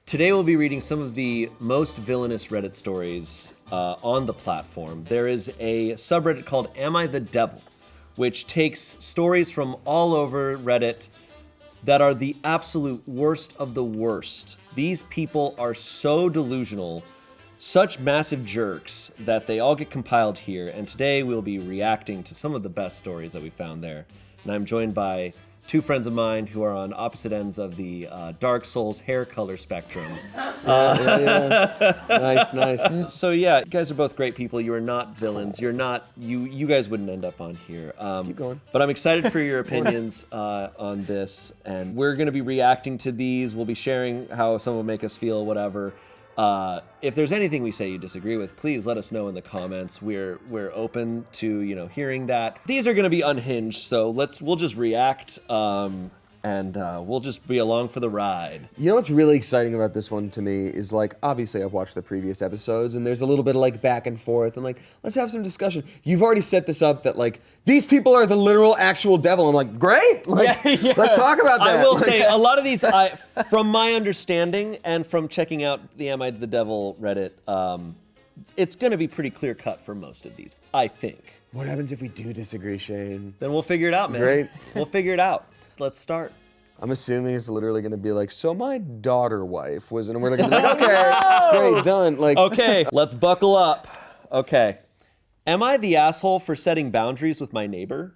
Today we'll be reading some of the most villainous Reddit stories on the platform. There is a subreddit called Am I the Devil, which takes stories from all over Reddit that are the absolute worst of the worst. These people are so delusional, such massive jerks, that they all get compiled here. And today we'll be reacting to some of the best stories that we found there. And I'm joined by two friends of mine who are on opposite ends of the Dark Souls hair color spectrum. Nice. So yeah, you guys are both great people. You are not villains. You're not, you guys wouldn't end up on here. Keep going. But I'm excited for your opinions on this. And we're gonna be reacting to these. We'll be sharing how some will make us feel, whatever. If there's anything we say you disagree with, please let us know in the comments. We're open to, hearing that. These are gonna be unhinged, so we'll just react, and we'll just be along for the ride. You know what's really exciting about this one to me is, obviously I've watched the previous episodes and there's a little bit of back and forth and let's have some discussion. You've already set this up that these people are the literal actual devil. I'm great. Let's talk about that. I will say a lot of these, from my understanding and from checking out the Am I the Devil Reddit, it's gonna be pretty clear cut for most of these, I think. What happens if we do disagree, Shane? Then we'll figure it out, man. Great. We'll figure it out. Let's start. I'm assuming it's literally going to be so my daughter wife was, and we're going to be okay, great, done. Okay, let's buckle up. Okay. Am I the asshole for setting boundaries with my neighbor?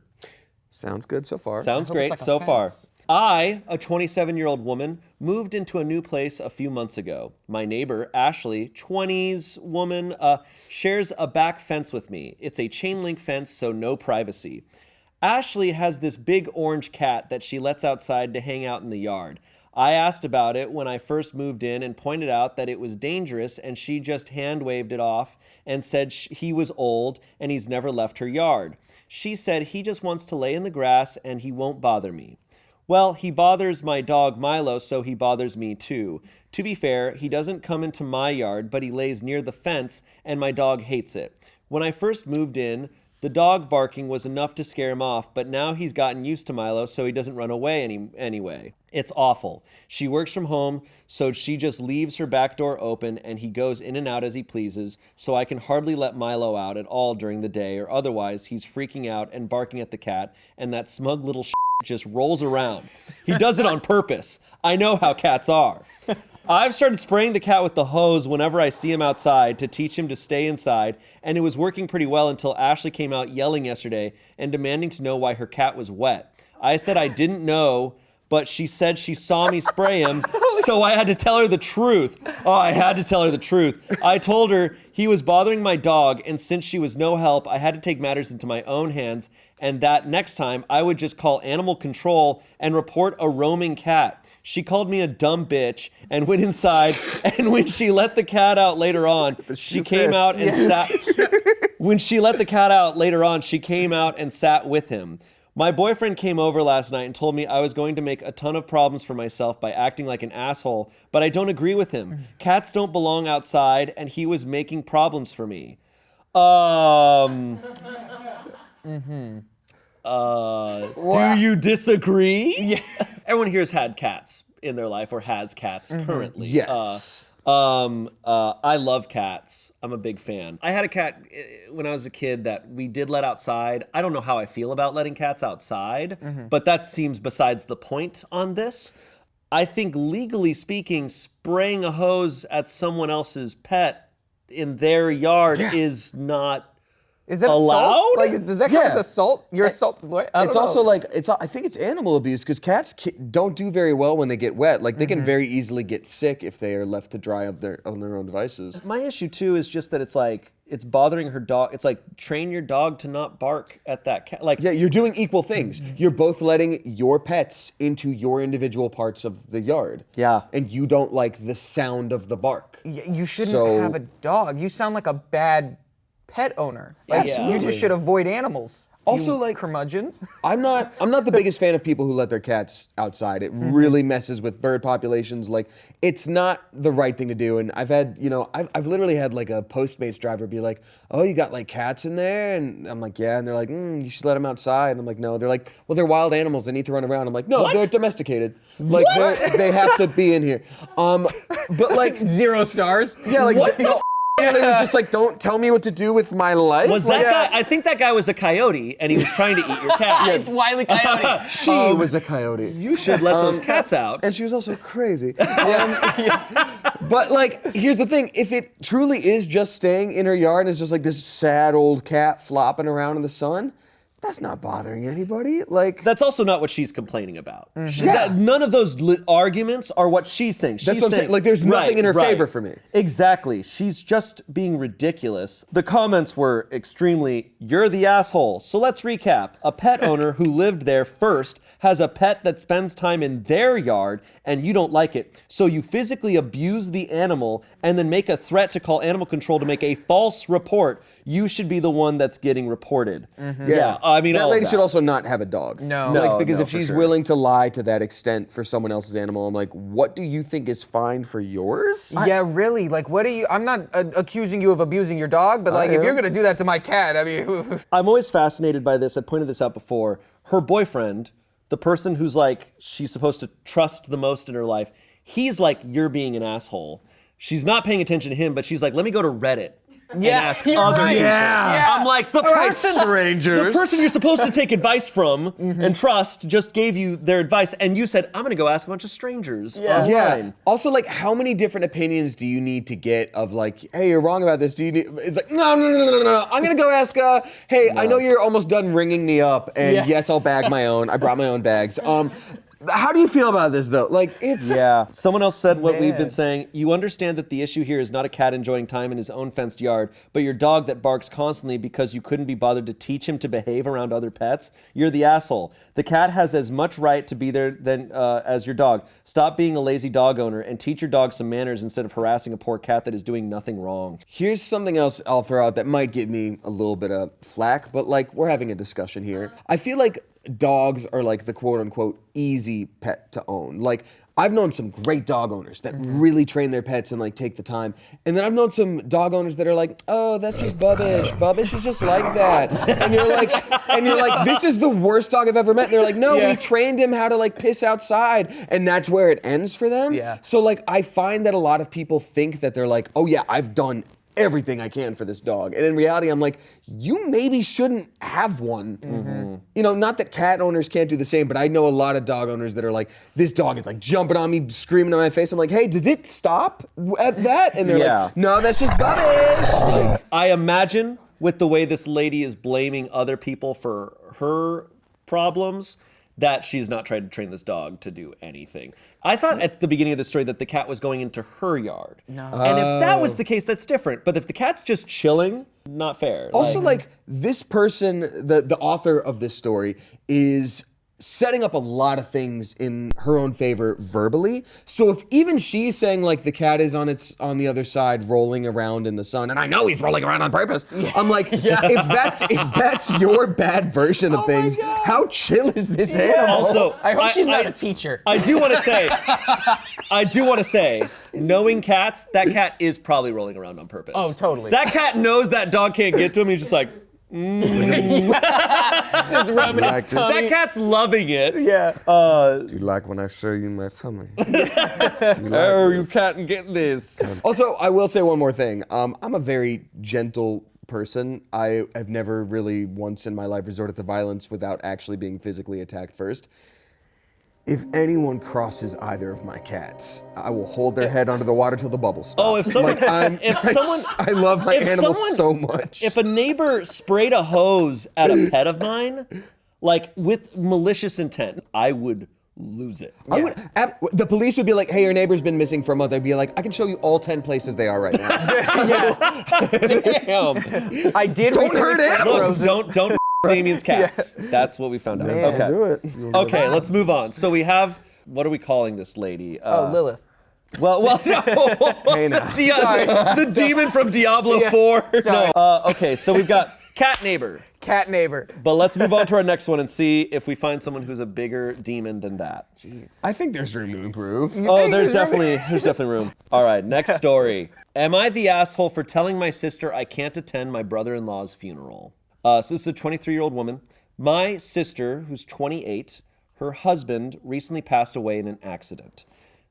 Sounds good so far. Sounds great so far. I, a 27-year-old woman, moved into a new place a few months ago. My neighbor, Ashley, 20s woman, shares a back fence with me. It's a chain link fence, so no privacy. Ashley has this big orange cat that she lets outside to hang out in the yard. I asked about it when I first moved in and pointed out that it was dangerous, and she just hand waved it off and said he was old and he's never left her yard. She said he just wants to lay in the grass and he won't bother me. Well, he bothers my dog Milo, so he bothers me too. To be fair, he doesn't come into my yard, but he lays near the fence and my dog hates it. When I first moved in, the dog barking was enough to scare him off, but now he's gotten used to Milo, so he doesn't run away anyway. It's awful. She works from home, so she just leaves her back door open and he goes in and out as he pleases, so I can hardly let Milo out at all during the day, or otherwise he's freaking out and barking at the cat, and that smug little just rolls around. He does it on purpose. I know how cats are. I've started spraying the cat with the hose whenever I see him outside to teach him to stay inside, and it was working pretty well until Ashley came out yelling yesterday and demanding to know why her cat was wet. I said I didn't know, but she said she saw me spray him, so I had to tell her the truth. Oh, I had to tell her the truth. I told her he was bothering my dog, and since she was no help, I had to take matters into my own hands, and that next time I would just call animal control and report a roaming cat. She called me a dumb bitch and went inside, and when she let the cat out later on, she came out and sat. When she let the cat out later on, she came out and sat with him. My boyfriend came over last night and told me I was going to make a ton of problems for myself by acting like an asshole, but I don't agree with him. Cats don't belong outside, and he was making problems for me. Do you disagree? Yeah. Everyone here has had cats in their life or has cats currently. Yes. I love cats. I'm a big fan. I had a cat when I was a kid that we did let outside. I don't know how I feel about letting cats outside, but that seems besides the point on this. I think legally speaking, spraying a hose at someone else's pet in their yard is not Is that allowed? assault? Does that count as assault? You're assault. What? It's also I think it's animal abuse because cats don't do very well when they get wet. They can very easily get sick if they are left to dry on their own devices. My issue too is just that it's bothering her dog. It's train your dog to not bark at that cat. Yeah, you're doing equal things. You're both letting your pets into your individual parts of the yard. Yeah. And you don't like the sound of the bark. You shouldn't have a dog. You sound like a bad pet owner. Absolutely. You just should avoid animals. Also, You like, curmudgeon. I'm not the biggest fan of people who let their cats outside. It really messes with bird populations. Like, it's not the right thing to do. And I've had, I've literally had like a Postmates driver be like, "Oh, you got like cats in there?" And I'm like, "Yeah." And they're like, "You should let them outside." And I'm like, "No." They're like, "Well, they're wild animals. They need to run around." I'm like, "No, What? they're domesticated. Like, they have to be in here." But like 0 stars. yeah, like and it was just like, "Don't tell me what to do with my life." Was that guy? I think that guy was a coyote, and he was trying to eat your cat. It's Wile E. Coyote. She was a coyote. You should let those cats out. And she was also crazy. But like, here's the thing: if it truly is just staying in her yard and it's just like this sad old cat flopping around in the sun, that's not bothering anybody. Like, That's also not what she's complaining about. Yeah. None of those arguments are what she's saying. She's That's what I'm saying. Like, there's nothing in her favor for me. Exactly. She's just being ridiculous. The comments were extremely, "You're the asshole." So let's recap. A pet owner who lived there first has a pet that spends time in their yard and you don't like it. So you physically abuse the animal and then make a threat to call animal control to make a false report. You should be the one that's getting reported. Yeah, I mean, that all lady of should also not have a dog. No. Like, No, because no, if for she's sure. willing to lie to that extent for someone else's animal, I'm like, what do you think is fine for yours? Yeah, really. Like, what are you? I'm not accusing you of abusing your dog, but like, if am. you're gonna do that to my cat, I mean, I'm always fascinated by this. I pointed this out before. Her boyfriend, the person who's like, she's supposed to trust the most in her life, he's like, "You're being an asshole." She's not paying attention to him, but she's like, "Let me go to Reddit and ask you're other right. people." Yeah. I'm like, the person you're supposed to take advice from and trust just gave you their advice, and you said, "I'm gonna go ask a bunch of strangers online." Yeah. Also, like, how many different opinions do you need to get of like, "Hey, you're wrong about this"? Do you need? It's like, no. I'm gonna go ask. Hey, I know you're almost done ringing me up, and yes, I'll bag my own. I brought my own bags. How do you feel about this though? Like, it's Yeah. Someone else said what we've been Man. saying. "You understand that the issue here is not a cat enjoying time in his own fenced yard, but your dog that barks constantly because you couldn't be bothered to teach him to behave around other pets. You're the asshole. The cat has as much right to be there as your dog. Stop being a lazy dog owner and teach your dog some manners instead of harassing a poor cat that is doing nothing wrong." Here's something else I'll throw out that might give me a little bit of flack, but like, we're having a discussion here. I feel like dogs are like the quote unquote easy pet to own. Like, I've known some great dog owners that really train their pets and like take the time. And then I've known some dog owners that are like, "Oh, that's just Bubbish. Bubbish is just like that." And you're like, "This is the worst dog I've ever met." And they're like, "No, we trained him how to like piss outside." And that's where it ends for them. Yeah. So like, I find that a lot of people think that they're like, "Oh yeah, I've done everything I can for this dog." And in reality, I'm like, you maybe shouldn't have one. Not that cat owners can't do the same, but I know a lot of dog owners that are like, "This dog is like jumping on me, screaming in my face." I'm like, "Hey, does it stop at that?" And they're like, "No, that's just Bubbish." Like, I imagine with the way this lady is blaming other people for her problems, that she's not trying to train this dog to do anything. I thought at the beginning of the story that the cat was going into her yard. No. And if that was the case, that's different. But if the cat's just chilling, not fair. also, like, this person, the author of this story, is setting up a lot of things in her own favor verbally. So if even she's saying like the cat is on the other side rolling around in the sun, and I know he's rolling around on purpose, I'm like, if that's your bad version of things, how chill is this animal? Also, I hope she's not a teacher. I do want to say, knowing cats, that cat is probably rolling around on purpose. Oh, totally. That cat knows that dog can't get to him. He's just like, Just rubbing its tummy. that cat's loving it. Yeah. Do you like when I show you my tummy? Oh, you can't get this. Also, I will say one more thing. I'm a very gentle person. I have never really once in my life resorted to violence without actually being physically attacked first. If anyone crosses either of my cats, I will hold their head under the water till the bubbles stop. Oh, if someone, I love my animals so much. If a neighbor sprayed a hose at a pet of mine, like with malicious intent, I would lose it. I would, the police would be like, "Hey, your neighbor's been missing for a month." I'd be like, "I can show you all 10 places they are right now." Damn. I did. Don't hurt animals. Look, don't Damien's cats. That's what we found out. Man. Okay. Do it. Okay, let's move on. So we have, what are we calling this lady? Lilith. Well, no. Hey, now. The demon from Diablo 4. Sorry. No. Okay, so we've got Cat neighbor. Cat neighbor. But let's move on to our next one and see if we find someone who's a bigger demon than that. Jeez. I think there's room to improve. There's definitely room. All right, next story. Am I the asshole for telling my sister I can't attend my brother-in-law's funeral? So this is a 23-year-old woman. My sister, who's 28, her husband recently passed away in an accident.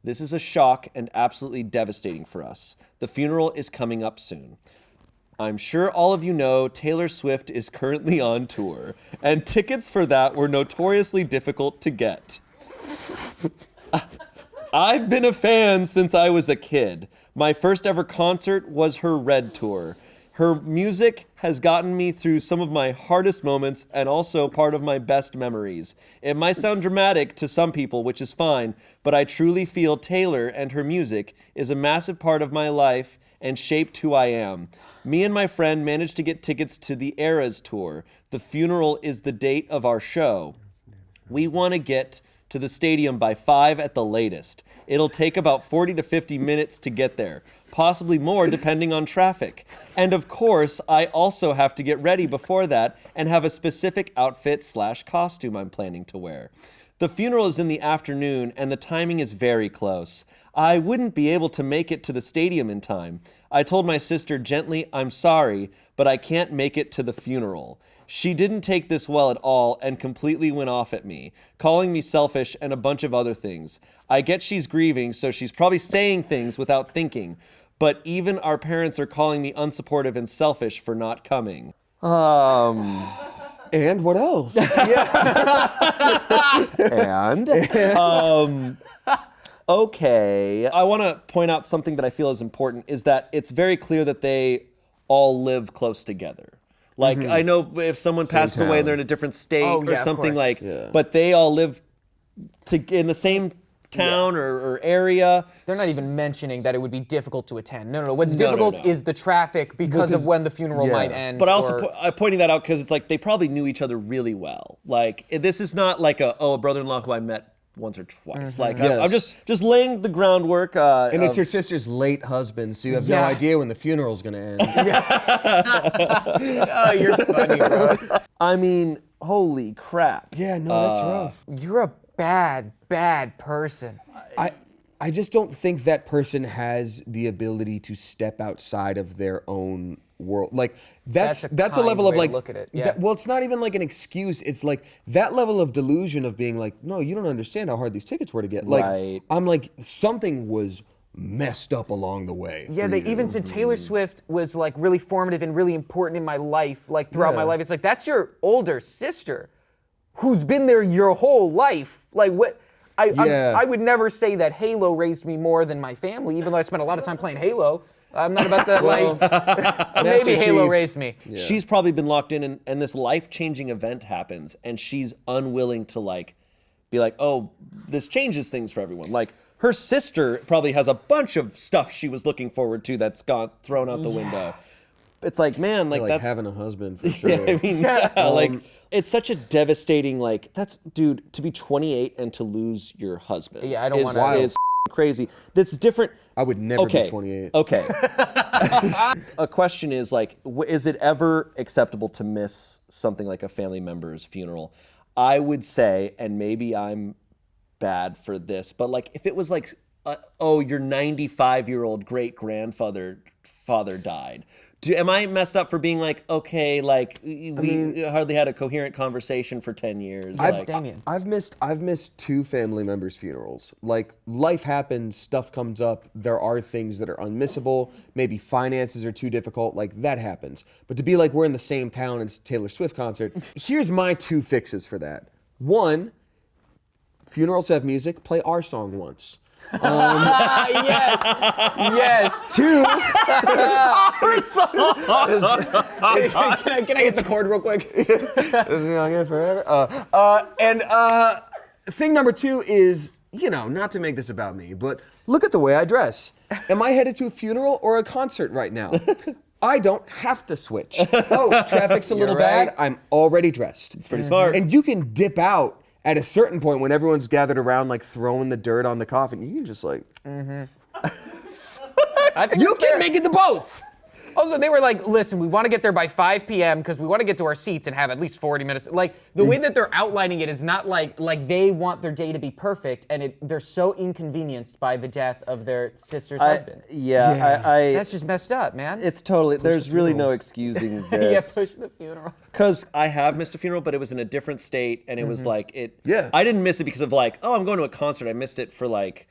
This is a shock and absolutely devastating for us. The funeral is coming up soon. I'm sure all of you know Taylor Swift is currently on tour, and tickets for that were notoriously difficult to get. I've been a fan since I was a kid. My first ever concert was her Red Tour. Her music has gotten me through some of my hardest moments and also part of my best memories. It might sound dramatic to some people, which is fine, but I truly feel Taylor and her music is a massive part of my life and shaped who I am. Me and my friend managed to get tickets to the Eras tour. The funeral is the date of our show. We want to get to the stadium by 5 at the latest. It'll take about 40 to 50 minutes to get there, possibly more depending on traffic. And of course, I also have to get ready before that and have a specific outfit/costume I'm planning to wear. The funeral is in the afternoon and the timing is very close. I wouldn't be able to make it to the stadium in time. I told my sister gently, I'm sorry, but I can't make it to the funeral. She didn't take this well at all and completely went off at me, calling me selfish and a bunch of other things. I get she's grieving, so she's probably saying things without thinking, but even our parents are calling me unsupportive and selfish for not coming. And what else? Okay. I want to point out something that I feel is important, is that it's very clear that they all live close together. Like, I know if someone passes away and they're in a different state or something but they all live in the same town or area. They're not even mentioning that it would be difficult to attend. No. What's difficult is the traffic because of when the funeral might end. But also pointing that out because it's like they probably knew each other really well. Like, this is not like a brother-in-law who I met once or twice. Like, I'm just laying the groundwork. And it's your sister's late husband, so you have no idea when the funeral's gonna end. Oh, you're funny, bro. I mean, holy crap. Yeah, no, that's rough. You're a bad person. I just don't think that person has the ability to step outside of their own world. Like that's a level of like look at it. Yeah. Well, it's not even like an excuse. It's like that level of delusion of being like, no, you don't understand how hard these tickets were to get. Like I'm like something was messed up along the way. Yeah, they even said Taylor Swift was like really formative and really important in my life, like throughout my life. It's like that's your older sister who's been there your whole life. Like what? I would never say that Halo raised me more than my family, even though I spent a lot of time playing Halo. I'm not about to maybe Halo raised me. Yeah. She's probably been locked in and this life-changing event happens and she's unwilling to like be like, oh, this changes things for everyone. Like her sister probably has a bunch of stuff she was looking forward to that's got thrown out the window. It's like, man, like that's having a husband for sure. Yeah, I mean, like it's such a devastating, like dude, to be 28 and to lose your husband. Yeah, I don't want to. Is crazy. That's different. I would never be 28. Okay. A question is like, is it ever acceptable to miss something like a family member's funeral? I would say, and maybe I'm bad for this, but like if it was like, your 95-year-old great-grandfather died. Am I messed up for being like, okay, like we hardly had a coherent conversation for 10 years? I've missed 2 family members' funerals. Like life happens, stuff comes up, there are things that are unmissable, maybe finances are too difficult, like that happens. But to be like we're in the same town as Taylor Swift concert, here's my 2 fixes for that. 1, funerals have music, play our song once. Yes. 2. Our song. Can I get the chord real quick? This is gonna get forever. And thing number 2 is, not to make this about me, but look at the way I dress. Am I headed to a funeral or a concert right now? I don't have to switch. Oh, traffic's a little bad. I'm already dressed. It's pretty smart. And you can dip out at a certain point when everyone's gathered around, like throwing the dirt on the coffin. You can just like, I think you can make it to both. Also, they were like, listen, we want to get there by 5 p.m. because we want to get to our seats and have at least 40 minutes. Like, the way that they're outlining it is not like they want their day to be perfect, and they're so inconvenienced by the death of their sister's husband. That's just messed up, man. It's totally, there's really no excusing this. Push the funeral. Because I have missed a funeral, but it was in a different state, and it was like, I didn't miss it because of like, oh, I'm going to a concert. I missed it for like,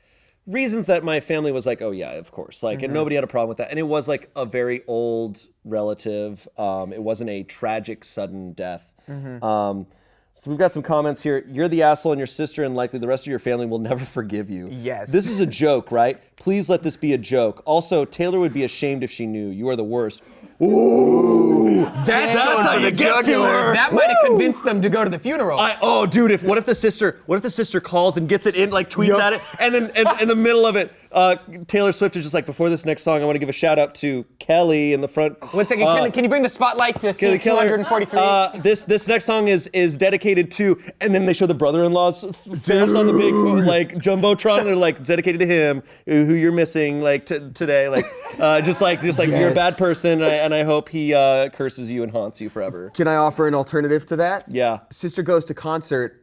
reasons that my family was like, oh yeah, of course. Like, and nobody had a problem with that. And it was like a very old relative. It wasn't a tragic, sudden death. So we've got some comments here. You're the asshole and your sister and likely the rest of your family will never forgive you. Yes. This is a joke, right? Please let this be a joke. Also, Taylor would be ashamed if she knew. You are the worst. Ooh, that's how you get to her. That might have convinced them to go to the funeral. Dude, what if the sister calls and gets it in, like tweets at it, and then in the middle of it, Taylor Swift is just like, before this next song, I want to give a shout out to Kelly in the front. 1 second, can you bring the spotlight to seat 243? This next song is dedicated to, and then they show the brother-in-law's face on the big like jumbotron, and they're like, it's dedicated to him, who you're missing like today, like just like you're a bad person, and I hope he curses you and haunts you forever. Can I offer an alternative to that? Yeah. Sister goes to concert,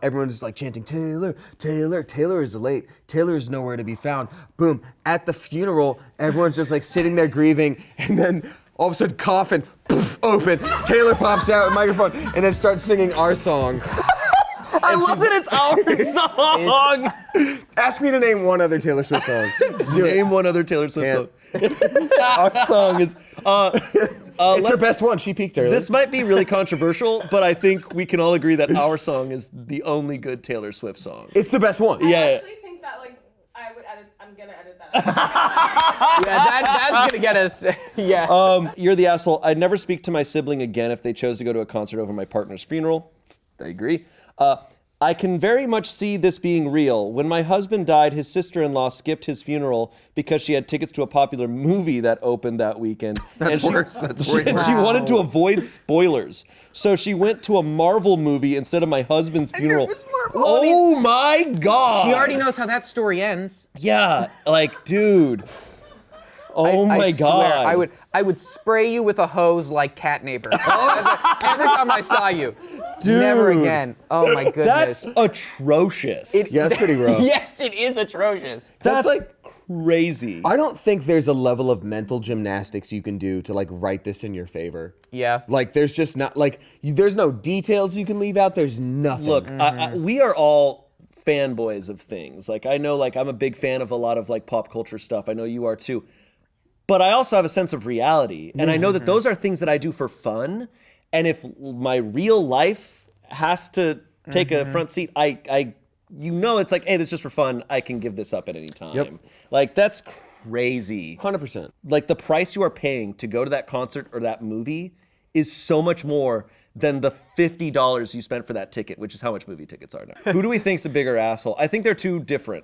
everyone's just like chanting, Taylor, Taylor, Taylor is late, Taylor is nowhere to be found. Boom. At the funeral, everyone's just like sitting there grieving, and then all of a sudden coffin, poof, open, Taylor pops out with a microphone, and then starts singing our song. I love that it's our song. Ask me to name one other Taylor Swift song. Name one other Taylor Swift song. Our song is... it's her best one. She peaked early. This might be really controversial, but I think we can all agree that our song is the only good Taylor Swift song. It's the best one. I Yeah. actually think that, like, I'm gonna edit that out. That's gonna get us. Yeah. You're the asshole. I'd never speak to my sibling again if they chose to go to a concert over my partner's funeral. I agree. I can very much see this being real. When my husband died, his sister-in-law skipped his funeral because she had tickets to a popular movie that opened that weekend. That's worse. That's way worse. She wanted to avoid spoilers. So she went to a Marvel movie instead of my husband's funeral. It was Marvel. Oh my God. She already knows how that story ends. Yeah, like, dude. Oh my God. Swear, I would spray you with a hose like cat neighbor. Every time I saw you. Dude. Never again. Oh my goodness. That's atrocious. Yeah, that's pretty rough. Yes, it is atrocious. That's like crazy. I don't think there's a level of mental gymnastics you can do to like write this in your favor. Yeah. Like there's just not like there's no details you can leave out. There's nothing. Look, we are all fanboys of things. Like I know, like I'm a big fan of a lot of like pop culture stuff. I know you are too. But I also have a sense of reality, and I know that those are things that I do for fun. And if my real life has to take a front seat, it's like, hey, this is just for fun. I can give this up at any time. Yep. Like that's crazy. 100%. Like the price you are paying to go to that concert or that movie is so much more than the $50 you spent for that ticket, which is how much movie tickets are now. Who do we think's a bigger asshole? I think they're two different.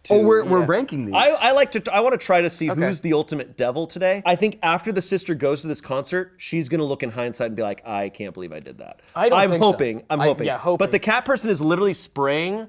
We're ranking these. I want to try to see who's the ultimate devil today. I think after the sister goes to this concert, she's gonna look in hindsight and be like, I can't believe I did that. I'm hoping. Yeah, hoping. But the cat person is literally spraying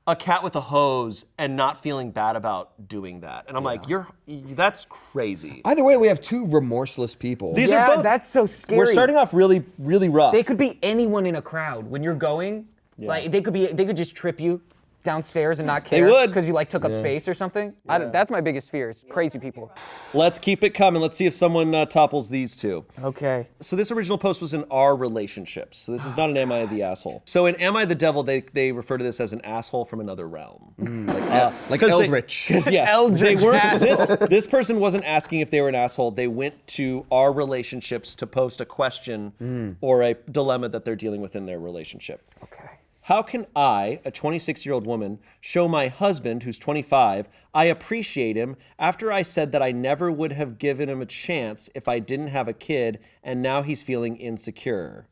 a cat with a hose and not feeling bad about doing that. And I'm like, that's crazy. Either way, we have two remorseless people. These are both, that's so scary. We're starting off really, really rough. They could be anyone in a crowd when you're going. Yeah. Like they could just trip you downstairs and not care. They would. Because you like took up space or something. That's my biggest fear is crazy people. Let's keep it coming. Let's see if someone topples these two. Okay. So this original post was in our relationships. So this is not an Am I the Asshole. So in Am I the Devil, they refer to this as an asshole from another realm. Like Eldritch. Yes, Eldritch they weren't, asshole. this person wasn't asking if they were an asshole. They went to our relationships to post a question or a dilemma that they're dealing with in their relationship. Okay. How can I, a 26-year-old woman, show my husband, who's 25, I appreciate him after I said that I never would have given him a chance if I didn't have a kid, and now he's feeling insecure?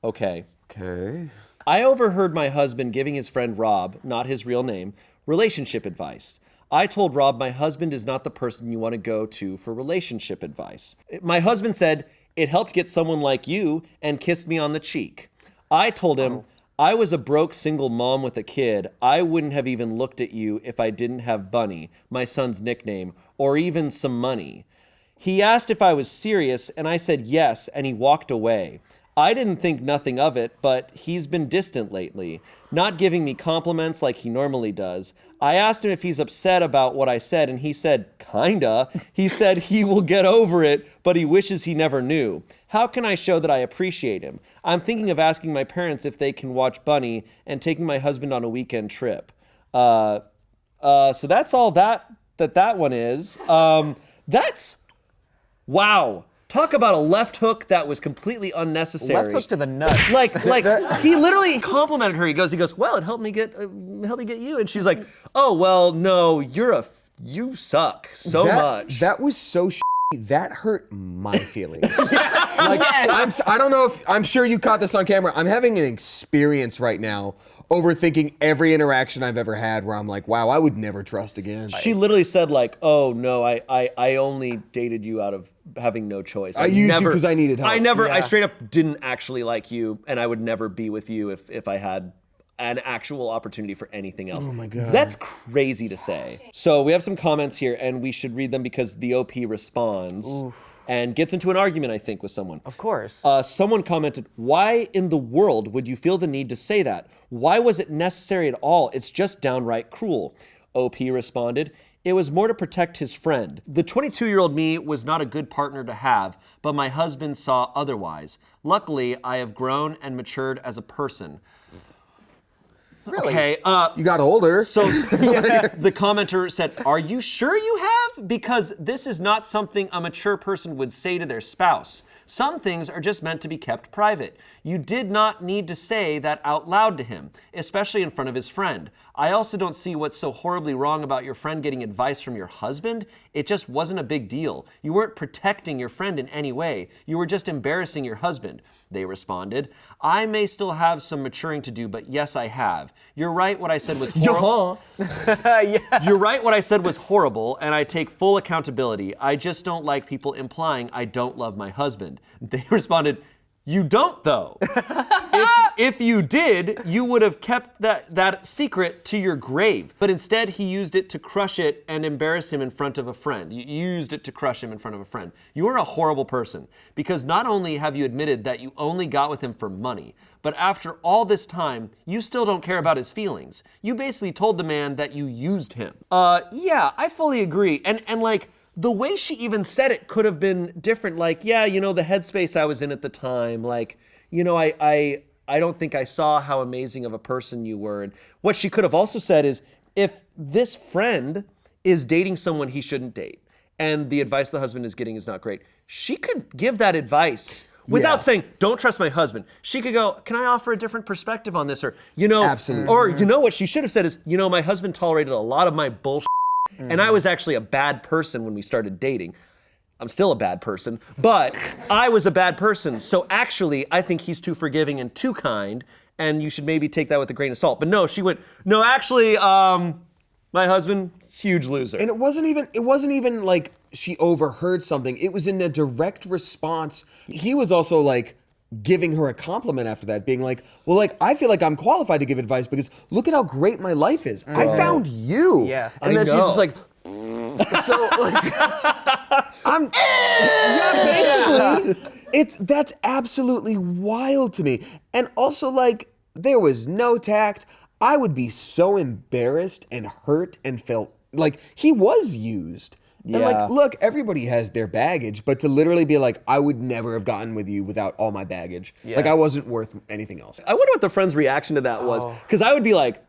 Okay. I overheard my husband giving his friend Rob, not his real name, relationship advice. I told Rob my husband is not the person you want to go to for relationship advice. My husband said, it helped get someone like you, and kissed me on the cheek. I told him, I was a broke single mom with a kid. I wouldn't have even looked at you if I didn't have Bunny, my son's nickname, or even some money. He asked if I was serious, and I said yes, and he walked away. I didn't think nothing of it, but he's been distant lately, not giving me compliments like he normally does. I asked him if he's upset about what I said, and he said, kinda. He said he will get over it, but he wishes he never knew. How can I show that I appreciate him? I'm thinking of asking my parents if they can watch Bunny and taking my husband on a weekend trip. So that's all that one is. That's, wow. Talk about a left hook that was completely unnecessary. Left hook to the nuts. Like he literally complimented her. He goes, well, it helped me get you. And she's like, oh, well, no, you suck so much. That was so that hurt my feelings. I don't know if, I'm sure you caught this on camera. I'm having an experience right now overthinking every interaction I've ever had where I'm like, wow, I would never trust again. She literally said like, oh no, I only dated you out of having no choice. I used you because I needed help. I straight up didn't actually like you, and I would never be with you if I had an actual opportunity for anything else. Oh my God. That's crazy to say. So we have some comments here, and we should read them because the OP responds. Oof. And gets into an argument, I think, with someone. Of course. Someone commented, why in the world would you feel the need to say that? Why was it necessary at all? It's just downright cruel. OP responded, it was more to protect his friend. The 22-year-old me was not a good partner to have, but my husband saw otherwise. Luckily, I have grown and matured as a person. Really? Okay. You got older. So the commenter said, are you sure you have? Because this is not something a mature person would say to their spouse. Some things are just meant to be kept private. You did not need to say that out loud to him, especially in front of his friend. I also don't see what's so horribly wrong about your friend getting advice from your husband. It just wasn't a big deal. You weren't protecting your friend in any way. You were just embarrassing your husband. They responded, I may still have some maturing to do, but yes, I have. You're right, what I said was horrible. You're right, what I said was horrible, and I take full accountability. I just don't like people implying I don't love my husband. They responded, you don't though. If you did, you would have kept that secret to your grave. But instead, he used it to crush it and embarrass him in front of a friend. You used it to crush him in front of a friend. You are a horrible person because not only have you admitted that you only got with him for money, but after all this time, you still don't care about his feelings. You basically told the man that you used him. Yeah, I fully agree. And like, the way she even said it could have been different. Like, yeah, you know, the headspace I was in at the time. Like, you know, I don't think I saw how amazing of a person you were. And what she could have also said is, if this friend is dating someone he shouldn't date, and the advice the husband is getting is not great, she could give that advice without saying, don't trust my husband. She could go, can I offer a different perspective on this? Or, you know, absolutely. Or, you know, what she should have said is, you know, my husband tolerated a lot of my bullshit. And I was actually a bad person when we started dating. I'm still a bad person, but I was a bad person. So actually, I think he's too forgiving and too kind, and you should maybe take that with a grain of salt. But no, she went, no, actually, my husband, huge loser. And it wasn't even like she overheard something. It was in a direct response. He was also like giving her a compliment after that, being like, well, like, I feel like I'm qualified to give advice because look at how great my life is. I found you. Yeah. And then she's just like, so like, basically, that's absolutely wild to me. And also like, there was no tact. I would be so embarrassed and hurt and felt like he was used. And like, look, everybody has their baggage, but to literally be like, I would never have gotten with you without all my baggage. Yeah. Like, I wasn't worth anything else. I wonder what the friend's reaction to that was. Because I would be like,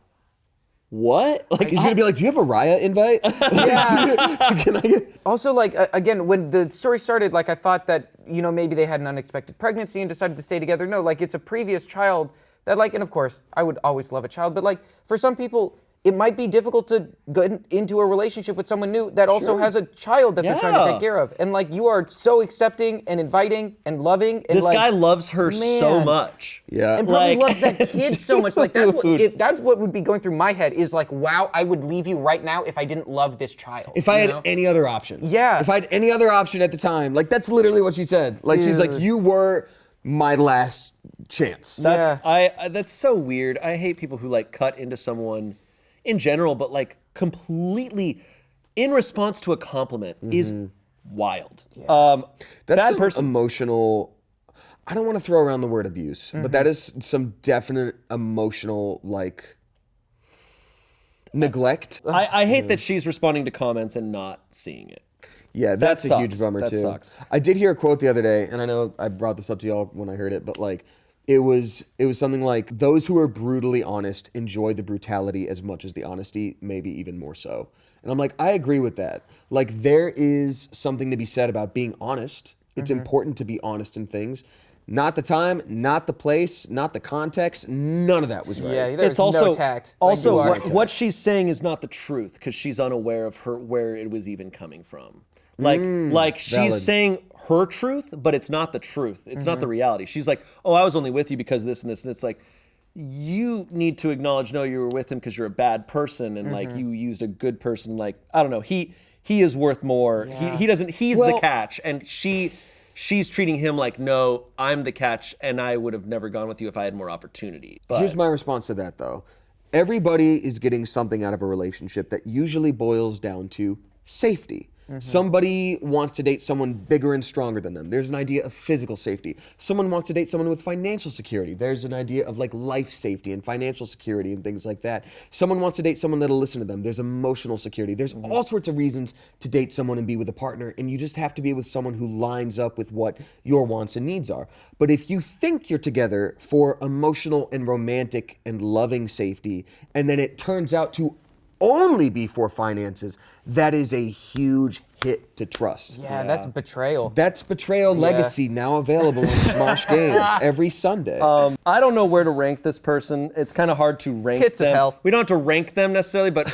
what? Like, he's gonna be like, do you have a Raya invite? Yeah. Can I get... Also, like, again, when the story started, like, I thought that, you know, maybe they had an unexpected pregnancy and decided to stay together. No, like, it's a previous child that, like, and of course, I would always love a child, but like, for some people, it might be difficult to go into a relationship with someone new that also has a child that they're trying to take care of. And like, you are so accepting and inviting and loving. And this guy loves her so much. Yeah. And probably loves that kid so much. Like, that's what would be going through my head is like, wow, I would leave you right now if I didn't love this child. If I had any other option. Yeah. If I had any other option at the time. Like, that's literally what she said. Like, she's like, you were my last chance. That's so weird. I hate people who like cut into someone in general, but like completely in response to a compliment is wild. That's bad person. Emotional. I don't want to throw around the word abuse, but that is some definite emotional like neglect. I hate that she's responding to comments and not seeing it. Yeah, that's a huge bummer that too. Sucks. I did hear a quote the other day, and I know I brought this up to y'all when I heard it, but like it was something like, those who are brutally honest enjoy the brutality as much as the honesty, maybe even more so. And I'm like, I agree with that. Like, there is something to be said about being honest. It's important to be honest in things. Not the time, not the place, not the context. None of that was right. Yeah, there's It's also no tact. Also, Like, what she's saying is not the truth because she's unaware of where it was even coming from. Like she's valid. saying her truth, but it's not the truth. It's not the reality. She's like, oh, I was only with you because of this and this, and it's like, you need to acknowledge, no, you were with him because you're a bad person, and like you used a good person. Like, I don't know, he is worth more. Yeah. He doesn't. He's the catch, and she's treating him like, no, I'm the catch, and I would have never gone with you if I had more opportunity. But Here's my response to that, though. Everybody is getting something out of a relationship that usually boils down to safety. Somebody wants to date someone bigger and stronger than them. There's an idea of physical safety. Someone wants to date someone with financial security. There's an idea of like life safety and financial security and things like that. Someone wants to date someone that'll listen to them. There's emotional security. There's all sorts of reasons to date someone and be with a partner, and you just have to be with someone who lines up with what your wants and needs are. But if you think you're together for emotional and romantic and loving safety, and then it turns out to only be for finances, that is a huge hit to trust. Yeah, that's betrayal. That's Betrayal Legacy, now available on Smosh Games every Sunday. I don't know where to rank this person. It's kind of hard to rank Pits of them. hell. We don't have to rank them necessarily, but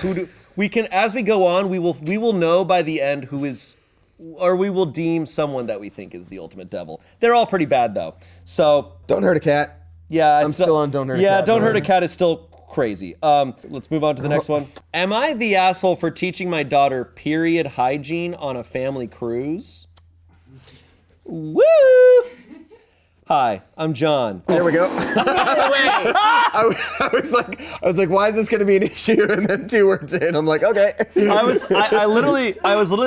we can, as we go on, we will know by the end who is, or we will deem someone that we think is the ultimate devil. They're all pretty bad though. So Don't hurt a cat. yeah, I'm still on Don't Hurt a Cat. Yeah, Don't Hurt a Cat is still crazy. Let's move on to the next one. Am I the asshole for teaching my daughter period hygiene on a family cruise? Woo! Hi, I'm John. There we go. I was like, why is this going to be an issue? And then 2 words in, I'm like, okay. I was literally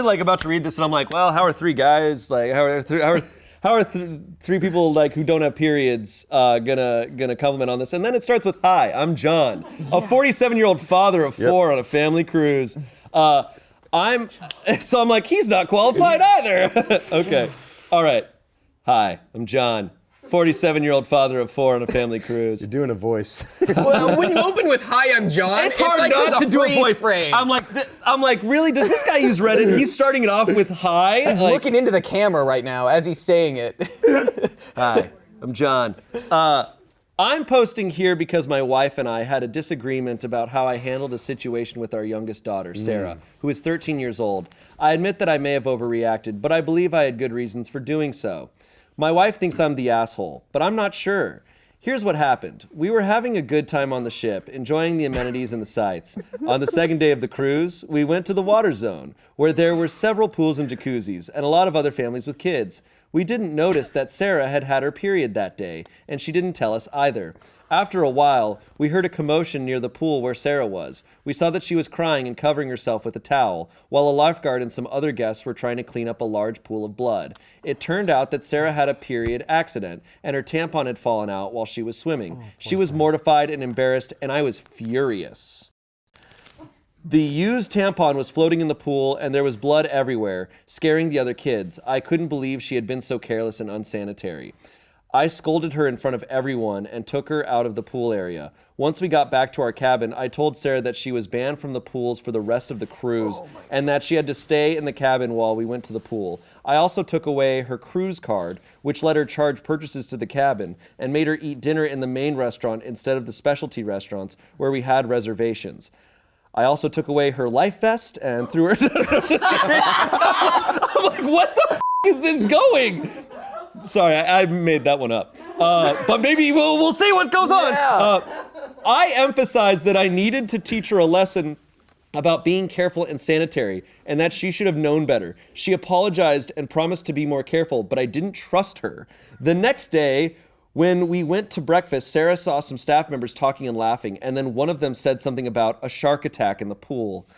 like about to read this, and I'm like, well, how are 3 guys like? How are three people like who don't have periods gonna compliment on this? And then it starts with, "Hi, I'm John, a 47-year-old father of 4 on a family cruise." I'm like, he's not qualified either. Okay, all right. Hi, I'm John, 47-year-old father of 4 on a family cruise. You're doing a voice. Well, when you open with "Hi, I'm John," It's hard like not to do a freeze voice. frame. I'm like, really? Does this guy use Reddit? He's starting it off with "Hi." He's like, looking into the camera right now as he's saying it. Hi, I'm John. I'm posting here because my wife and I had a disagreement about how I handled a situation with our youngest daughter, Sarah, who is 13 years old. I admit that I may have overreacted, but I believe I had good reasons for doing so. My wife thinks I'm the asshole, but I'm not sure. Here's what happened. We were having a good time on the ship, enjoying the amenities and the sights. On the second day of the cruise, we went to the water zone, where there were several pools and jacuzzis, and a lot of other families with kids. We didn't notice that Sarah had had her period that day, and she didn't tell us either. After a while, we heard a commotion near the pool where Sarah was. We saw that she was crying and covering herself with a towel, while a lifeguard and some other guests were trying to clean up a large pool of blood. It turned out that Sarah had a period accident, and her tampon had fallen out while she was swimming. She was mortified and embarrassed, and I was furious. The used tampon was floating in the pool, and there was blood everywhere, scaring the other kids. I couldn't believe she had been so careless and unsanitary. I scolded her in front of everyone and took her out of the pool area. Once we got back to our cabin, I told Sarah that she was banned from the pools for the rest of the cruise and that she had to stay in the cabin while we went to the pool. I also took away her cruise card, which let her charge purchases to the cabin, and made her eat dinner in the main restaurant instead of the specialty restaurants where we had reservations. I also took away her life vest and threw her. I'm like, what the is this going? Sorry, I made that one up. But maybe we'll see what goes on. I emphasized that I needed to teach her a lesson about being careful and sanitary, and that she should have known better. She apologized and promised to be more careful, but I didn't trust her. The next day, When we went to breakfast, Sarah saw some staff members talking and laughing, and then one of them said something about a shark attack in the pool.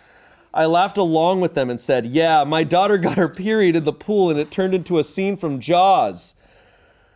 I laughed along with them and said, yeah, my daughter got her period in the pool and it turned into a scene from Jaws.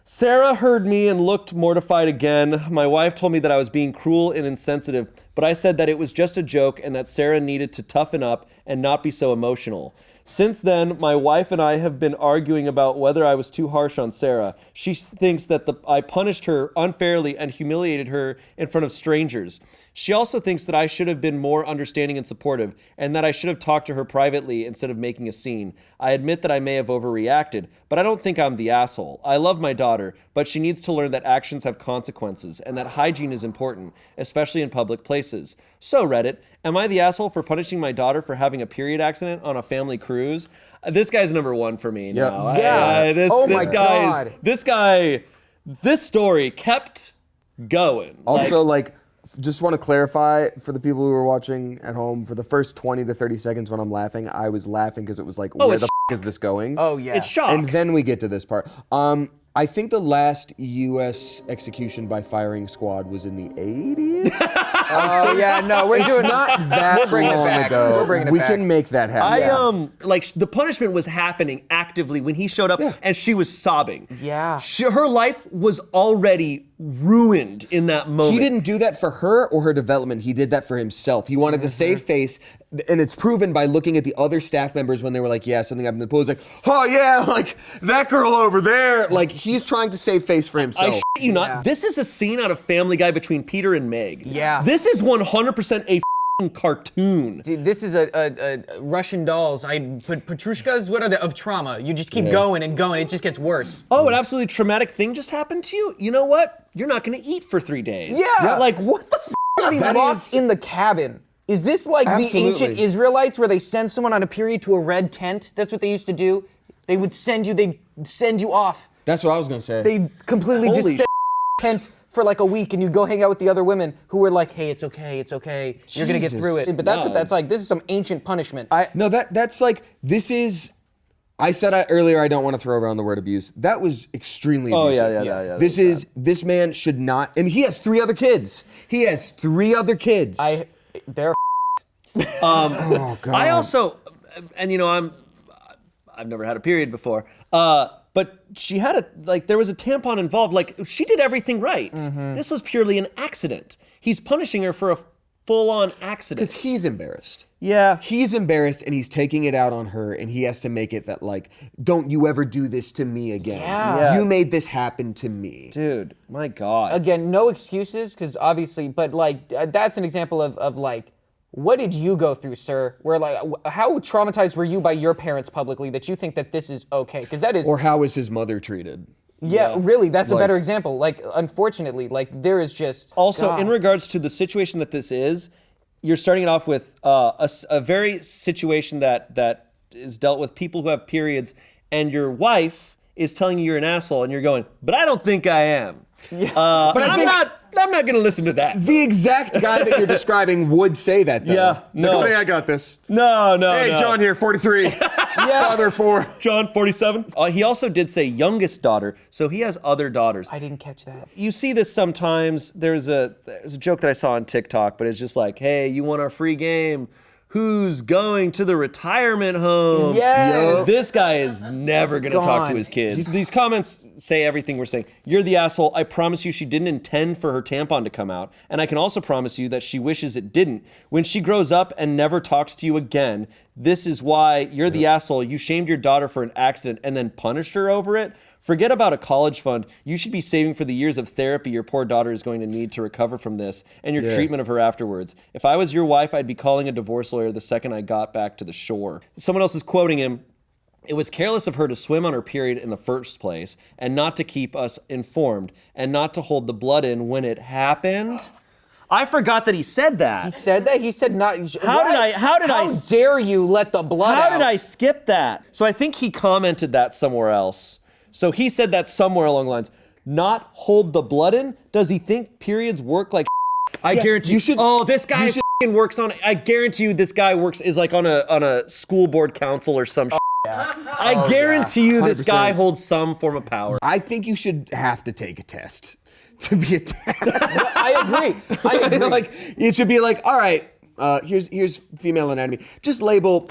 Sarah heard me and looked mortified again. My wife told me that I was being cruel and insensitive, but I said that it was just a joke and that Sarah needed to toughen up and not be so emotional. Since then, my wife and I have been arguing about whether I was too harsh on Sarah. She thinks that I punished her unfairly and humiliated her in front of strangers. She also thinks that I should have been more understanding and supportive, and that I should have talked to her privately instead of making a scene. I admit that I may have overreacted, but I don't think I'm the asshole. I love my daughter, but she needs to learn that actions have consequences, and that hygiene is important, especially in public places. So Reddit, am I the asshole for punishing my daughter for having a period accident on a family cruise? This guy's number one for me now. Yeah. This story kept going. Also, just want to clarify for the people who are watching at home, for the first 20 to 30 seconds when I'm laughing, I was laughing because it was like, where the is this going? Oh, yeah. It's shock. And then we get to this part. I think the last U.S. execution by firing squad was in the 80s. Oh, yeah, no, we're doing not that bringing it long back. ago. We're bringing it we back. can make that happen. The punishment was happening actively when he showed up, and she was sobbing. Yeah. Her life was already ruined in that moment. He didn't do that for her or her development. He did that for himself. He wanted to save face, and it's proven by looking at the other staff members when they were like, yeah, something happened in the pool. He's like, oh yeah, that girl over there. He's trying to save face for himself. I shit you not. This is a scene out of Family Guy between Peter and Meg. Yeah. This is 100% a cartoon. Dude, this is a Russian dolls. I put Petrushkas, what are they, of trauma. You just keep going and going. It just gets worse. Oh, an absolutely traumatic thing just happened to you? You know what? You're not going to eat for 3 days. Yeah. What the f***? Be locked in the cabin. Is this like Absolutely. the ancient Israelites where they send someone on a period to a red tent? That's what they used to do. They'd send you off. That's what I was going to say. They completely Holy just send tent for like a week, and you go hang out with the other women who were like, hey, it's okay, you're gonna get Jesus. through it. But that's what that's like. This is some ancient punishment. This is. I said earlier I don't want to throw around the word abuse. That was extremely abusive. Oh yeah. This man should not, and he has 3 other kids. They're Oh God. I also, and I've never had a period before, but she had there was a tampon involved. She did everything right. This was purely an accident. He's punishing her for a full-on accident. Because he's embarrassed. Yeah. He's embarrassed and he's taking it out on her, and he has to make it that don't you ever do this to me again. Yeah. You made this happen to me. Dude, my God. again, no excuses, because obviously, but that's an example of what did you go through, sir? Where how traumatized were you by your parents publicly that you think that this is okay? Because that is. Or how is his mother treated? Yeah, really, that's a better example. Unfortunately, there is just. Also, God. in regards to the situation that this is, you're starting it off with a very situation that is dealt with people who have periods, and your wife is telling you you're an asshole, and you're going, but I don't think I am. Yeah. But I'm not going to listen to that. The exact guy that you're describing would say that, though. Yeah, no. Hey, I got this. No. Hey, no. John here, 43. Father 4. John, 47. He also did say youngest daughter, so he has other daughters. I didn't catch that. You see this sometimes. There's a joke that I saw on TikTok, but it's just like, hey, you want our free game? Who's going to the retirement home? Yes. This guy is never going to talk to Gone. his kids. These comments say everything we're saying. You're the asshole. I promise you she didn't intend for her tampon to come out. And I can also promise you that she wishes it didn't. When she grows up and never talks to you again, this is why you're the asshole. You shamed your daughter for an accident and then punished her over it. Forget about a college fund. You should be saving for the years of therapy your poor daughter is going to need to recover from this and your treatment of her afterwards. If I was your wife, I'd be calling a divorce lawyer the second I got back to the shore. Someone else is quoting him. It was careless of her to swim on her period in the first place and not to keep us informed and not to hold the blood in when it happened. I forgot that he said that. He said that? He said not. How dare you let the blood out? How did I skip that? So I think he commented that somewhere else. So he said that somewhere along the lines. Not hold the blood in? Does he think periods work like I guarantee you. This guy works on. I guarantee you, this guy is on a school board council or some. I guarantee you this guy 100%. holds some form of power. I think you should have to take a test to be a test. I agree. Like, it should be like, all right, here's female anatomy. Just label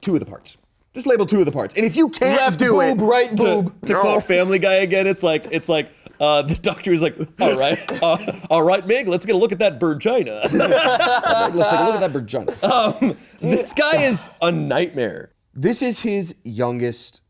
2 of the parts. Just label 2 of the parts. And if you can't Left do boob, it, right boob. To quote Family Guy again, it's like the doctor is like, all right, Meg, let's get a look at that virgina. let's take a look at that vagina. This guy is a nightmare. This is his youngest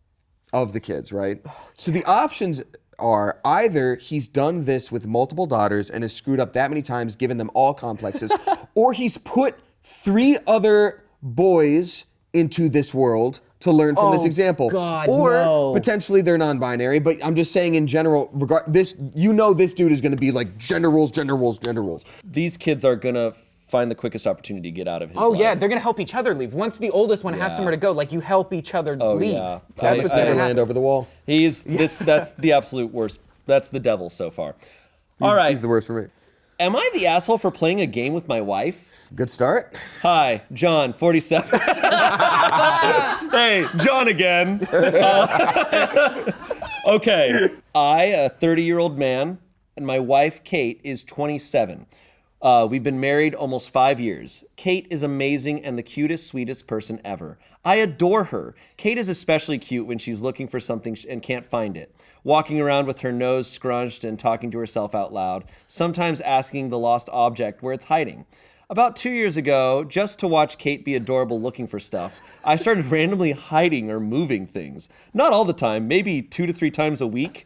of the kids, right? So the options are either he's done this with multiple daughters and has screwed up that many times, given them all complexes, or he's put 3 other boys into this world to learn from this example. God, or no. potentially they're non-binary, but I'm just saying in general, this dude is gonna be like generals. These kids are gonna find the quickest opportunity to get out of his Oh life. yeah, they're gonna help each other leave. Once the oldest one has somewhere to go, like you help each other leave. yeah. That's what's I- gonna Never land happen. over the wall. That's the absolute worst. That's the devil so far. All right. He's the worst for me. Am I the asshole for playing a game with my wife? Good start. Hi, John, 47. Hey, John again. Okay, I, a 30-year-old man, and my wife, Kate, is 27. We've been married almost 5 years. Kate is amazing and the cutest, sweetest person ever. I adore her. Kate is especially cute when she's looking for something and can't find it. Walking around with her nose scrunched and talking to herself out loud, sometimes asking the lost object where it's hiding. About 2 years ago, just to watch Kate be adorable looking for stuff, I started randomly hiding or moving things. Not all the time, maybe 2 to 3 times a week.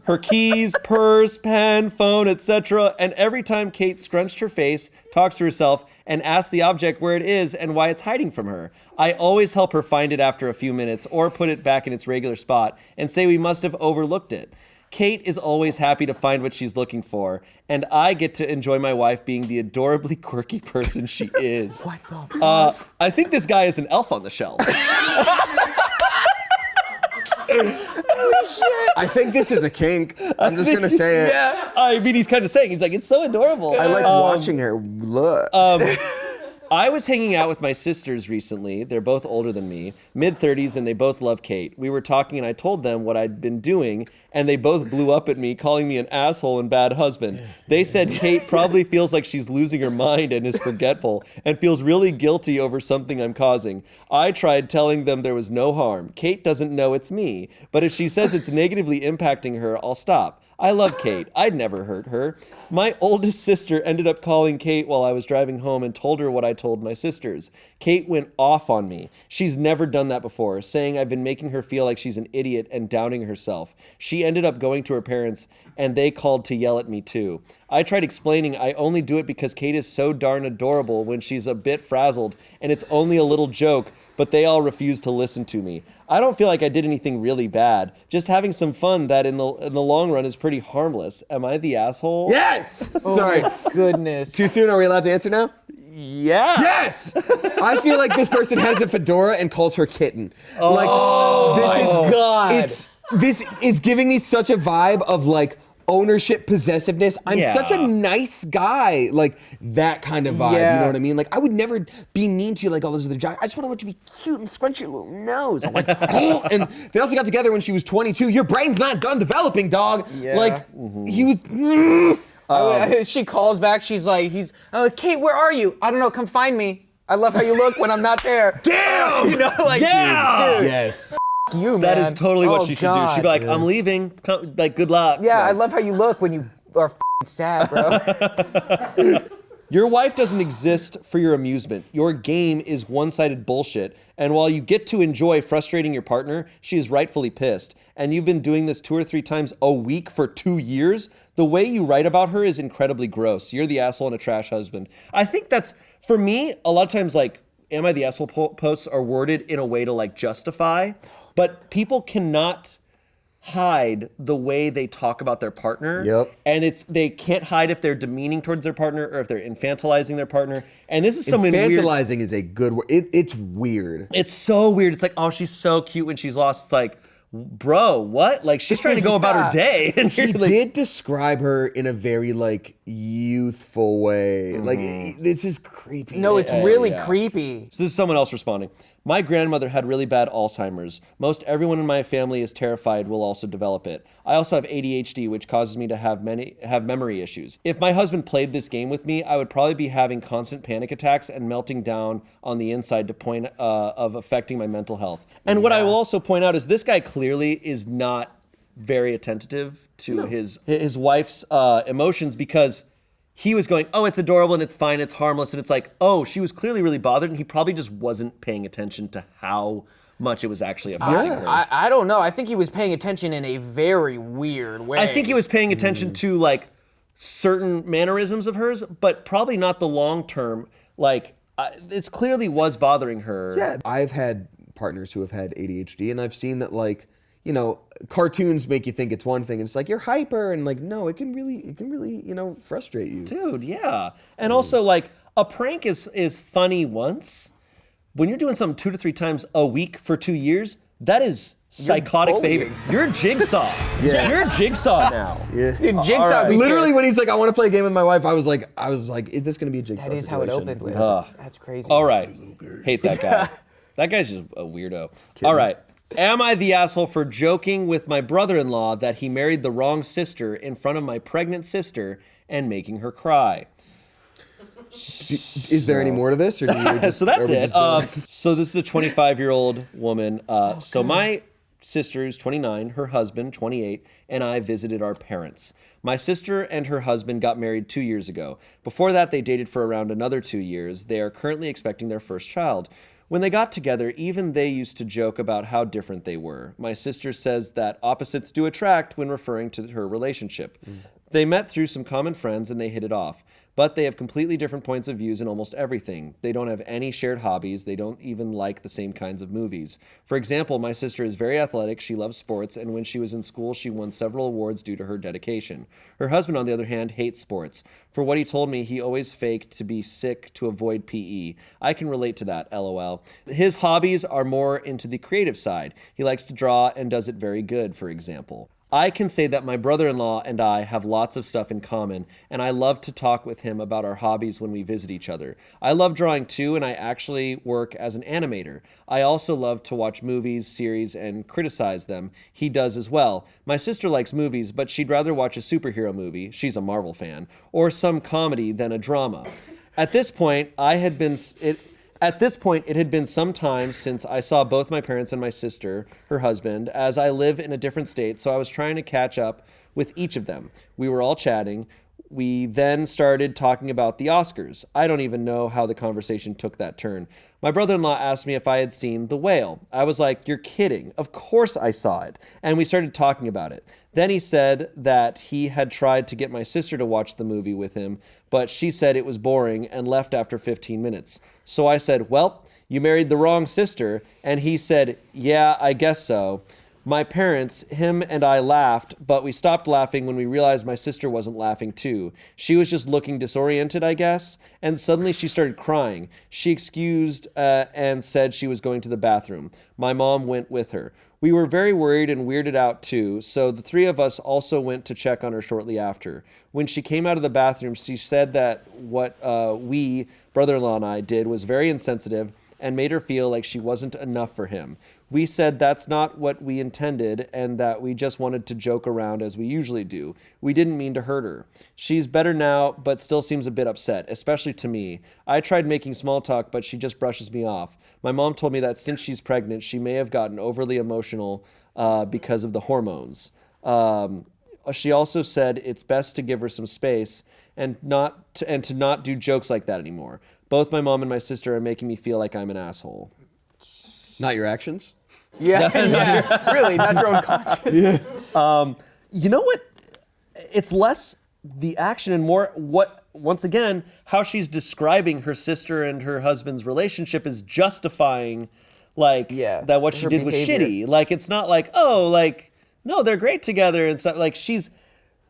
Her keys, purse, pen, phone, etc. And every time Kate scrunched her face, talks to herself, and asks the object where it is and why it's hiding from her, I always help her find it after a few minutes or put it back in its regular spot and say we must have overlooked it. Kate is always happy to find what she's looking for, and I get to enjoy my wife being the adorably quirky person she is. What the fuck? I think this guy is an elf on the shelf. I think this is a kink. I'm just gonna say it. Yeah, I mean, he's kind of saying, he's like, it's so adorable. I like watching her look. I was hanging out with my sisters recently. They're both older than me, mid-30s, and they both love Kate. We were talking, and I told them what I'd been doing, and they both blew up at me, calling me an asshole and bad husband. They said Kate probably feels like she's losing her mind and is forgetful, and feels really guilty over something I'm causing. I tried telling them there was no harm. Kate doesn't know it's me, but if she says it's negatively impacting her, I'll stop. I love Kate. I'd never hurt her. My oldest sister ended up calling Kate while I was driving home and told her what I told my sisters. Kate went off on me. She's never done that before, saying I've been making her feel like she's an idiot and downing herself. She ended up going to her parents, and they called to yell at me too. I tried explaining I only do it because Kate is so darn adorable when she's a bit frazzled, and it's only a little joke, but they all refused to listen to me. I don't feel like I did anything really bad. Just having some fun that in the long run is pretty harmless. Am I the asshole? Yes! Sorry. Goodness. Too soon? Are we allowed to answer now? Yeah. Yes! I feel like this person has a fedora and calls her kitten. Like, this is giving me such a vibe of like ownership, possessiveness. I'm such a nice guy. Like that kind of vibe. Yeah. You know what I mean? Like I would never be mean to you like all those other jocks. I just want to be cute and scrunch your little nose. I'm like, oh. And they also got together when she was 22. Your brain's not done developing, dog. Yeah. Like he was. She calls back. She's like, Kate, where are you? I don't know. Come find me. I love how you look when I'm not there. Damn! You know, like, Yeah! dude, Yes. you, man. That is totally what Oh, she should God. do. She'd be like, I'm leaving. Come, like, good luck. Yeah, I Like, love how you look when you are sad, bro. Your wife doesn't exist for your amusement. Your game is one-sided bullshit. And while you get to enjoy frustrating your partner, she is rightfully pissed. And you've been doing this 2 or 3 times a week for 2 years. The way you write about her is incredibly gross. You're the asshole and a trash husband. I think that's, for me, a lot of times, like, am I the asshole posts are worded in a way to, like, justify. But people cannot hide the way they talk about their partner. Yep. And they can't hide if they're demeaning towards their partner or if they're infantilizing their partner. And this is something weird. Infantilizing is a good word. It's weird. It's so weird. It's like, oh, she's so cute when she's lost. It's like, bro, what? Like, she's trying to go about her day. And He did describe her in a very, like, youthful way. Like, this is creepy. No, it's really creepy. So this is someone else responding. My grandmother had really bad Alzheimer's. Most everyone in my family is terrified will also develop it. I also have ADHD, which causes me to have memory issues. If my husband played this game with me, I would probably be having constant panic attacks and melting down on the inside to point of affecting my mental health. And what I will also point out is this guy clearly is not very attentive to his wife's emotions, because he was going, oh, it's adorable and it's fine, it's harmless. And it's like, oh, she was clearly really bothered, and he probably just wasn't paying attention to how much it was actually affecting her. I don't know. I think he was paying attention in a very weird way. I think he was paying attention to like certain mannerisms of hers, but probably not the long term. Like, it's clearly was bothering her. Yeah, I've had partners who have had ADHD, and I've seen that, like, you know, cartoons make you think it's one thing, and it's like you're hyper, and like, no, it can really, you know, frustrate you. Dude, yeah. And also, like, a prank is funny once. When you're doing something 2 to 3 times a week for 2 years, that is psychotic behavior. You're Jigsaw. You're Jigsaw now. Yeah. Dude, Jigsaw. Literally, when he's like, I want to play a game with my wife, I was like, is this gonna be a Jigsaw That is how it situation? opened with. That's crazy. All right. Hate that guy. That guy's just a weirdo. All right. Am I the asshole for joking with my brother-in-law that he married the wrong sister in front of my pregnant sister and making her cry? Is there any more to this, or do you just, So that's are we it. just doing So this is a 25-year-old woman. So my sister is 29, her husband 28, and I visited our parents. My sister and her husband got married 2 years ago. Before that, they dated for around another 2 years. They are currently expecting their first child. When they got together, even they used to joke about how different they were. My sister says that opposites do attract when referring to her relationship. They met through some common friends and they hit it off. But they have completely different points of views in almost everything. They don't have any shared hobbies. They don't even like the same kinds of movies. For example, my sister is very athletic. She loves sports, and when she was in school, she won several awards due to her dedication. Her husband, on the other hand, hates sports. For what he told me, he always faked to be sick to avoid PE. I can relate to that, LOL. His hobbies are more into the creative side. He likes to draw and does it very good, for example. I can say that my brother-in-law and I have lots of stuff in common, and I love to talk with him about our hobbies when we visit each other. I love drawing too, and I actually work as an animator. I also love to watch movies, series, and criticize them. He does as well. My sister likes movies, but she'd rather watch a superhero movie, she's a Marvel fan, or some comedy than a drama. At this point, it had been some time since I saw both my parents and my sister, her husband, as I live in a different state, so I was trying to catch up with each of them. We were all chatting. We then started talking about the Oscars. I don't even know how the conversation took that turn. My brother-in-law asked me if I had seen The Whale. I was like, you're kidding. Of course I saw it. And we started talking about it. Then he said that he had tried to get my sister to watch the movie with him, but she said it was boring and left after 15 minutes. So I said, well, you married the wrong sister. And he said, yeah, I guess so. My parents, him and I laughed, but we stopped laughing when we realized my sister wasn't laughing too. She was just looking disoriented, I guess, and suddenly she started crying. She excused and said she was going to the bathroom. My mom went with her. We were very worried and weirded out too, so the three of us also went to check on her shortly after. When she came out of the bathroom, she said that what we, brother-in-law and I, did was very insensitive and made her feel like she wasn't enough for him. We said that's not what we intended and that we just wanted to joke around as we usually do. We didn't mean to hurt her. She's better now, but still seems a bit upset, especially to me. I tried making small talk, but she just brushes me off. My mom told me that since she's pregnant, she may have gotten overly emotional because of the hormones. She also said it's best to give her some space and to not do jokes like that anymore. Both my mom and my sister are making me feel like I'm an asshole. Not your actions? Yeah, really, not your own conscience. You know what? It's less the action and more once again, how she's describing her sister and her husband's relationship is justifying, that what she did was shitty. Like, it's not like, no, they're great together and stuff. Like,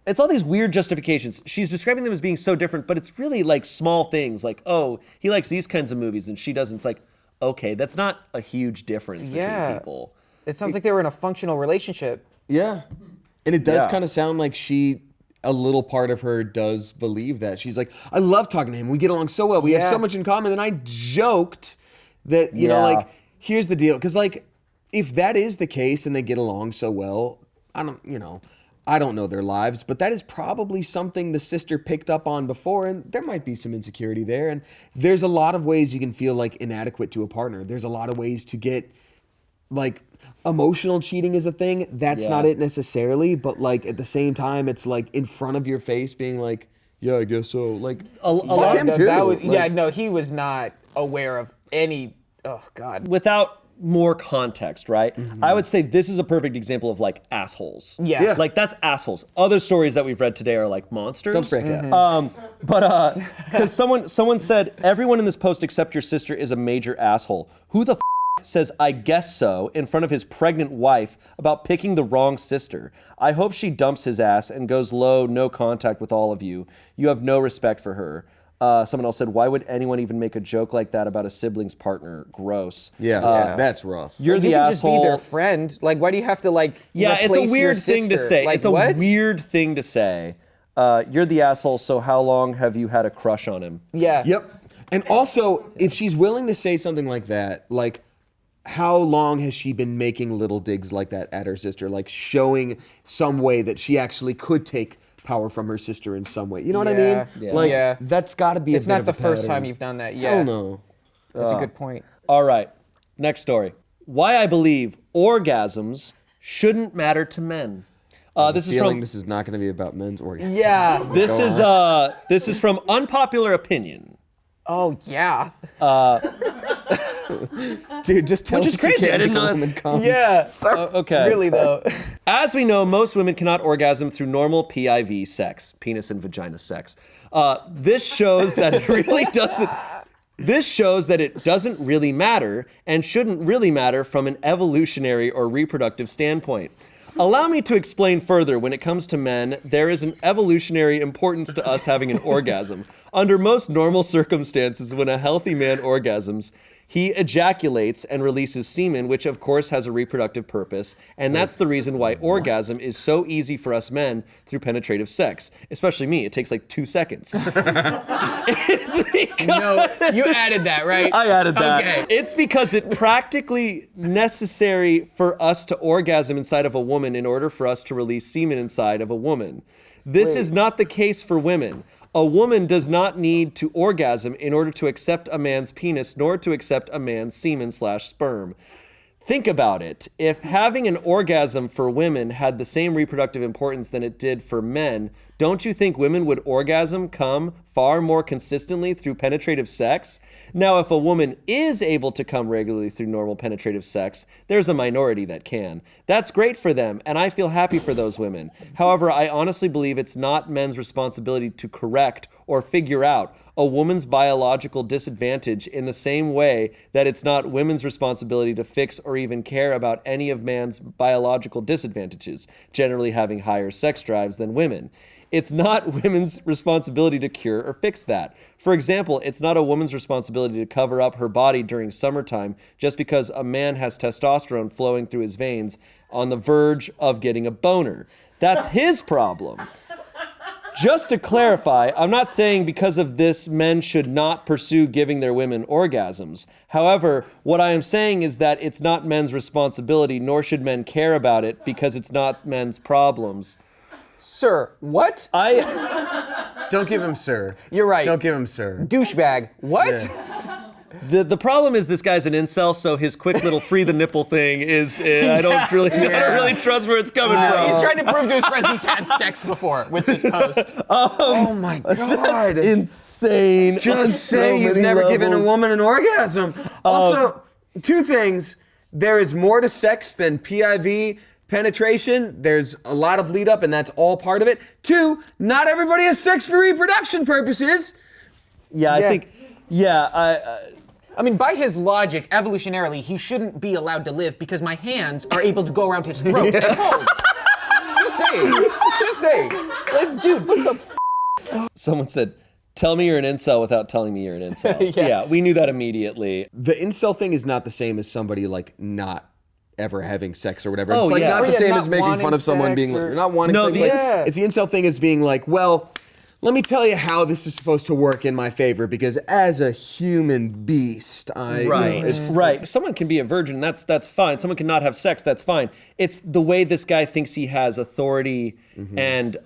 it's all these weird justifications. She's describing them as being so different, but it's really like small things. Like, oh, he likes these kinds of movies and she doesn't. It's like, okay, that's not a huge difference between people. It sounds like they were in a functional relationship. Yeah. And it does Yeah. kind of sound like a little part of her does believe that. She's like, I love talking to him. We get along so well. We have so much in common. And I joked that, you know, like, here's the deal. Because, like, if that is the case and they get along so well, I don't know their lives, but that is probably something the sister picked up on before, and there might be some insecurity there. And there's a lot of ways you can feel like inadequate to a partner. There's a lot of ways to get, like, emotional cheating is a thing. That's not it necessarily, but, like, at the same time, it's like in front of your face being like, yeah, I guess so. Like, a lot him too. He was not aware of any. Oh God. Without more context, right? I would say this is a perfect example of like assholes. Yeah. Like that's assholes. Other stories that we've read today are like monsters. Don't break out. But because someone said everyone in this post except your sister is a major asshole. Who the says I guess so in front of his pregnant wife about picking the wrong sister? I hope she dumps his ass and goes low, no contact with all of you. You have no respect for her. Someone else said, why would anyone even make a joke like that about a sibling's partner? Gross. Yeah, that's rough. You're You the can asshole. just be their friend. Like, why do you have to like? Yeah, it's a replace your weird thing to sister? say. Like, It's a what? weird thing to say. You're the asshole, so how long have you had a crush on him? Yeah. Yep. And also, if she's willing to say something like that, like, how long has she been making little digs like that at her sister? Like, showing some way that she actually could take power from her sister in some way. You know what I mean? Yeah. Like, that's got to be It's a bit not of the a first pattern. time you've done that. Yeah. Hell no. That's a good point. All right, next story. Why I believe orgasms shouldn't matter to men. This is Feeling from this is not going to be about men's orgasms. Yeah. this is from Unpopular Opinion. Oh yeah. Dude, just tell Which is us you crazy. can't I didn't make a know woman that's- come. Yeah. Okay. Really though. As we know, most women cannot orgasm through normal PIV sex, penis and vagina sex. This shows that it really doesn't. This shows that it doesn't really matter and shouldn't really matter from an evolutionary or reproductive standpoint. Allow me to explain further. When it comes to men, there is an evolutionary importance to us having an orgasm. Under most normal circumstances, when a healthy man orgasms, he ejaculates and releases semen, which of course has a reproductive purpose, and that's the reason why orgasm is so easy for us men through penetrative sex. Especially me, it takes like 2 seconds. It's because No, you added that, right? I added that. Okay. It's because it's practically necessary for us to orgasm inside of a woman in order for us to release semen inside of a woman. This is not the case for women. A woman does not need to orgasm in order to accept a man's penis, nor to accept a man's semen/sperm. Think about it. If having an orgasm for women had the same reproductive importance than it did for men, don't you think women would come far more consistently through penetrative sex? Now, if a woman is able to come regularly through normal penetrative sex, there's a minority that can. That's great for them, and I feel happy for those women. However, I honestly believe it's not men's responsibility to correct or figure out a woman's biological disadvantage in the same way that it's not women's responsibility to fix or even care about any of man's biological disadvantages, generally having higher sex drives than women. It's not women's responsibility to cure or fix that. For example, it's not a woman's responsibility to cover up her body during summertime just because a man has testosterone flowing through his veins on the verge of getting a boner. That's his problem. Just to clarify, I'm not saying because of this men should not pursue giving their women orgasms. However, what I am saying is that it's not men's responsibility, nor should men care about it because it's not men's problems. Sir, what? Don't give him sir. You're right. Don't give him sir. Douchebag. What? Yeah. The problem is this guy's an incel, so his quick little free the nipple thing is I don't really trust where it's coming from. He's trying to prove to his friends he's had sex before with this post. Oh my God. Insane. Just say you've never given a woman an orgasm. Also, two things. There is more to sex than PIV penetration. There's a lot of lead up, and that's all part of it. Two, not everybody has sex for reproduction purposes. I think, I mean, by his logic, evolutionarily, he shouldn't be allowed to live because my hands are able to go around his throat and hold. Just saying. Just saying. Like, dude, what the someone said, tell me you're an incel without telling me you're an incel. Yeah, we knew that immediately. The incel thing is not the same as somebody like not ever having sex or whatever. Oh, It's like yeah. not Or the yeah, same not as making fun wanting of someone being sex like, or- you're not wanting No, sex. the- Like, Yeah. it's the incel thing is being like, well, let me tell you how this is supposed to work in my favor because as a human beast, Right, right. Someone can be a virgin. That's fine. Someone can not have sex. That's fine. It's the way this guy thinks he has authority and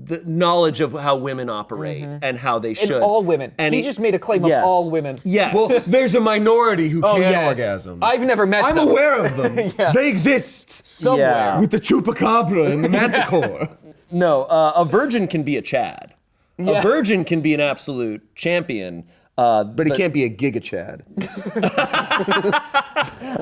the knowledge of how women operate and how they should. And all women. And He just made a claim yes. of all women. Yes. Well, there's a minority who Oh, can yes. orgasm. I've never met I'm them. aware of them. Yeah. They exist. Somewhere. Yeah. With the chupacabra and the manticore. No, a virgin can be a Chad. Yeah. A virgin can be an absolute champion. But he can't be a Giga Chad.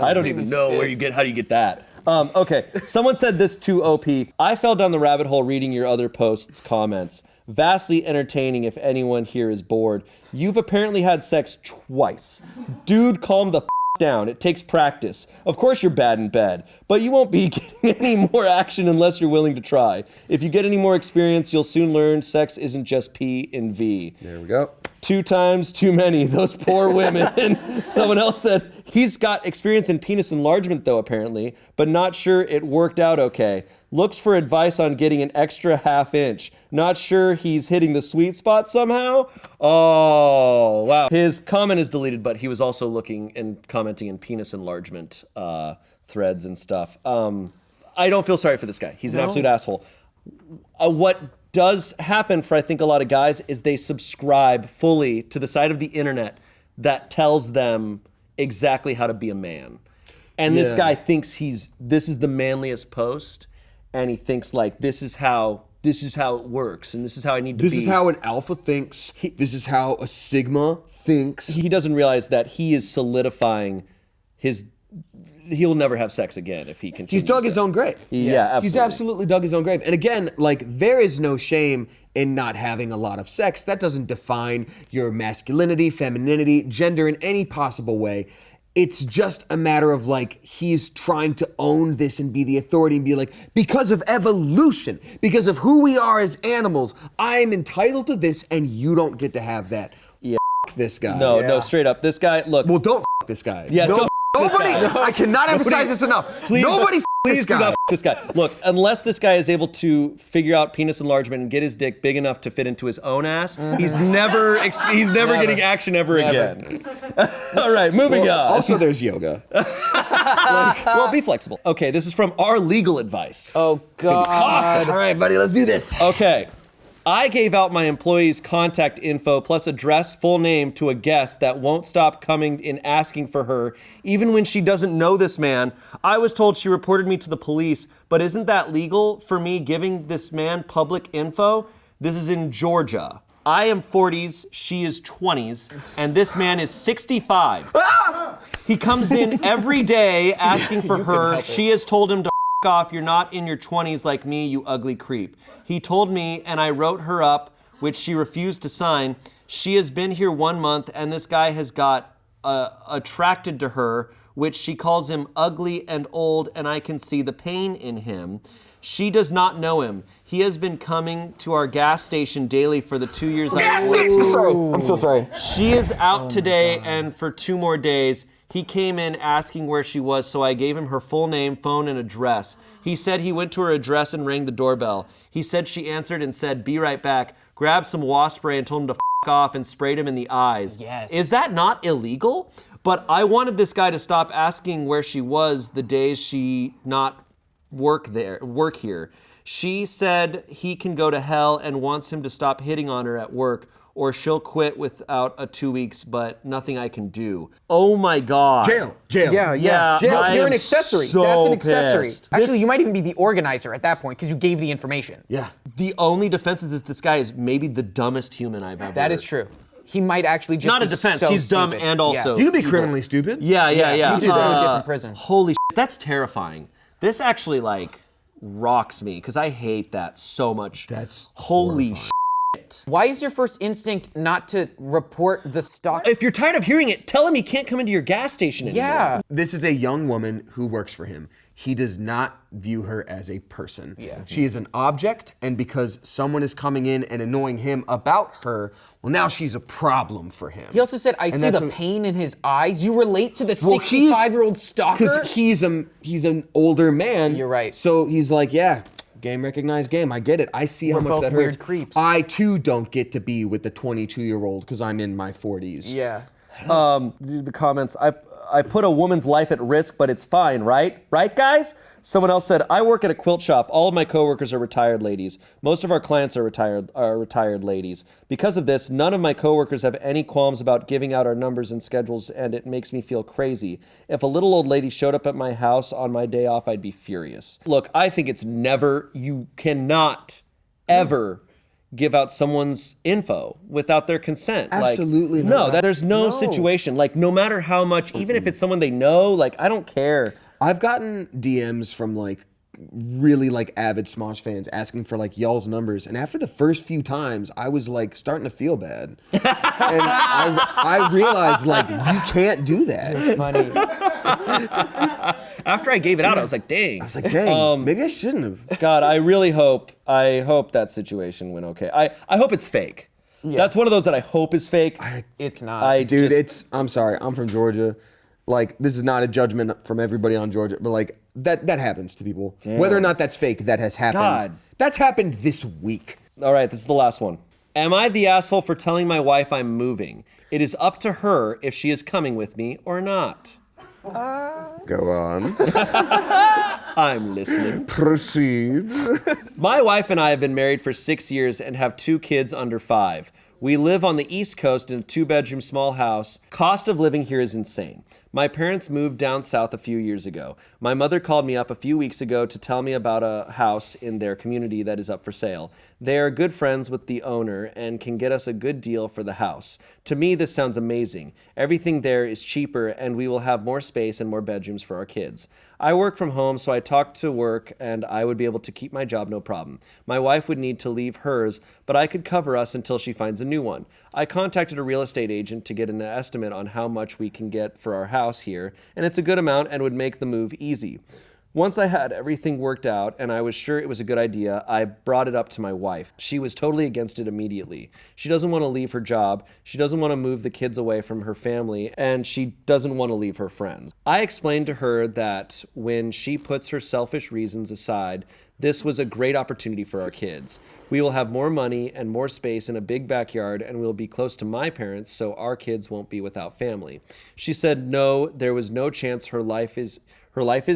I don't even know how do you get that. Okay, someone said this to OP. I fell down the rabbit hole reading your other posts' comments. Vastly entertaining if anyone here is bored. You've apparently had sex twice. Dude, calm the down. It takes practice. Of course you're bad in bed, but you won't be getting any more action unless you're willing to try. If you get any more experience, you'll soon learn sex isn't just P and V. There we go. 2 times too many, those poor women. Someone else said, he's got experience in penis enlargement though, apparently, but not sure it worked out okay. Looks for advice on getting an extra half-inch. Not sure he's hitting the sweet spot somehow. Oh, wow. His comment is deleted, but he was also looking and commenting in penis enlargement threads and stuff. I don't feel sorry for this guy. He's an absolute asshole. What does happen for I think a lot of guys is they subscribe fully to the side of the internet that tells them exactly how to be a man. And this guy thinks this is the manliest post, and he thinks like this is how it works, and this is how I need to be. This is how an alpha thinks. This is how a sigma thinks. He doesn't realize that he is solidifying he'll never have sex again if he continues. He's dug his own grave. Yeah, absolutely. He's absolutely dug his own grave. And again, like, there is no shame in not having a lot of sex. That doesn't define your masculinity, femininity, gender in any possible way. It's just a matter of like, he's trying to own this and be the authority and be like, because of evolution, because of who we are as animals, I am entitled to this and you don't get to have that. Yeah. F this guy. No, straight up. This guy, look. Well, don't f this guy. Yeah, No, don't f this nobody, guy. I cannot emphasize this enough. Please, Nobody f please this do guy. not f this guy. Look, unless this guy is able to figure out penis enlargement and get his dick big enough to fit into his own ass, he's never getting action ever again. All right, moving on. Also, there's yoga. Well, be flexible. Okay, this is from our legal advice. Oh, God. Awesome. All right, buddy, let's do this. Okay. I gave out my employee's contact info plus address, full name to a guest that won't stop coming in asking for her, even when she doesn't know this man. I was told she reported me to the police, but isn't that legal for me giving this man public info? This is in Georgia. I am 40s, she is 20s, and this man is 65. He comes in every day asking for her. She has told him to f off, you're not in your 20s like me, you ugly creep. He told me, and I wrote her up, which she refused to sign. She has been here 1 month, and this guy has got attracted to her, which she calls him ugly and old, and I can see the pain in him. She does not know him. He has been coming to our gas station daily for the 2 years I've worked. Sorry, I'm so sorry. She is out today and for 2 more days. He came in asking where she was, so I gave him her full name, phone, and address. He said he went to her address and rang the doorbell. He said she answered and said, be right back, grabbed some wasp spray and told him to f off and sprayed him in the eyes. Yes. Is that not illegal? But I wanted this guy to stop asking where she was the days she not work here. She said he can go to hell and wants him to stop hitting on her at work, or she'll quit without a 2 weeks, but nothing I can do. Oh my God. Jail. Yeah, Jail. I You're am an accessory. so That's an accessory. pissed. Actually, you might even be the organizer at that point because you gave the information. Yeah. The only defense is that this guy is maybe the dumbest human I've ever. That is true. He might actually just Not a be defense. so He's dumb stupid. and also. You could be criminally stupid. Yeah. You just go to a different prison. Holy shit, that's terrifying. This actually like rocks me because I hate that so much. That's holy shit. Why is your first instinct not to report the stalker? If you're tired of hearing it, tell him he can't come into your gas station anymore. Yeah. This is a young woman who works for him. He does not view her as a person. Yeah. She is an object, and because someone is coming in and annoying him about her, well, now she's a problem for him. He also said, I see the pain in his eyes. You relate to the 65-year-old stalker? Because he's an older man. You're right. So he's like, yeah, game recognized game. I get it. I see how much both that weird hurts. creeps. I, too, don't get to be with the 22-year-old because I'm in my 40s. Yeah. The comments, I put a woman's life at risk, but it's fine, right? Right, guys? Someone else said, I work at a quilt shop. All of my coworkers are retired ladies. Most of our clients are retired ladies. Because of this, none of my coworkers have any qualms about giving out our numbers and schedules, and it makes me feel crazy. If a little old lady showed up at my house on my day off, I'd be furious. Look, I think you cannot ever give out someone's info without their consent. Absolutely not. not. There's no situation. Like, no matter how much, even if it's someone they know, like, I don't care. I've gotten DMs from like really like avid Smosh fans asking for like y'all's numbers, and after the first few times, I was like starting to feel bad, and I realized like you can't do that. Funny. After I gave it out, I was like, dang. Maybe I shouldn't have. God, I hope that situation went okay. I hope it's fake. Yeah. That's one of those that I hope is fake. It's not. I'm sorry. I'm from Georgia. Like, this is not a judgment from everybody on Georgia, but like that happens to people. Damn. Whether or not that's fake, that has happened. God. That's happened this week. All right, this is the last one. Am I the asshole for telling my wife I'm moving? It is up to her if she is coming with me or not. Go on. I'm listening. Proceed. My wife and I have been married for 6 years and have 2 kids under 5. We live on the East Coast in a 2-bedroom small house. Cost of living here is insane. My parents moved down south a few years ago. My mother called me up a few weeks ago to tell me about a house in their community that is up for sale. They are good friends with the owner and can get us a good deal for the house. To me, this sounds amazing. Everything there is cheaper and we will have more space and more bedrooms for our kids. I work from home, so I talk to work and I would be able to keep my job no problem. My wife would need to leave hers, but I could cover us until she finds a new one. I contacted a real estate agent to get an estimate on how much we can get for our house here, and it's a good amount and would make the move easy. Once I had everything worked out and I was sure it was a good idea, I brought it up to my wife. She was totally against it immediately. She doesn't want to leave her job, she doesn't want to move the kids away from her family, and she doesn't want to leave her friends. I explained to her that when she puts her selfish reasons aside, this was a great opportunity for our kids. We will have more money and more space in a big backyard, and we'll be close to my parents so our kids won't be without family. She said no, there was no chance. Her life is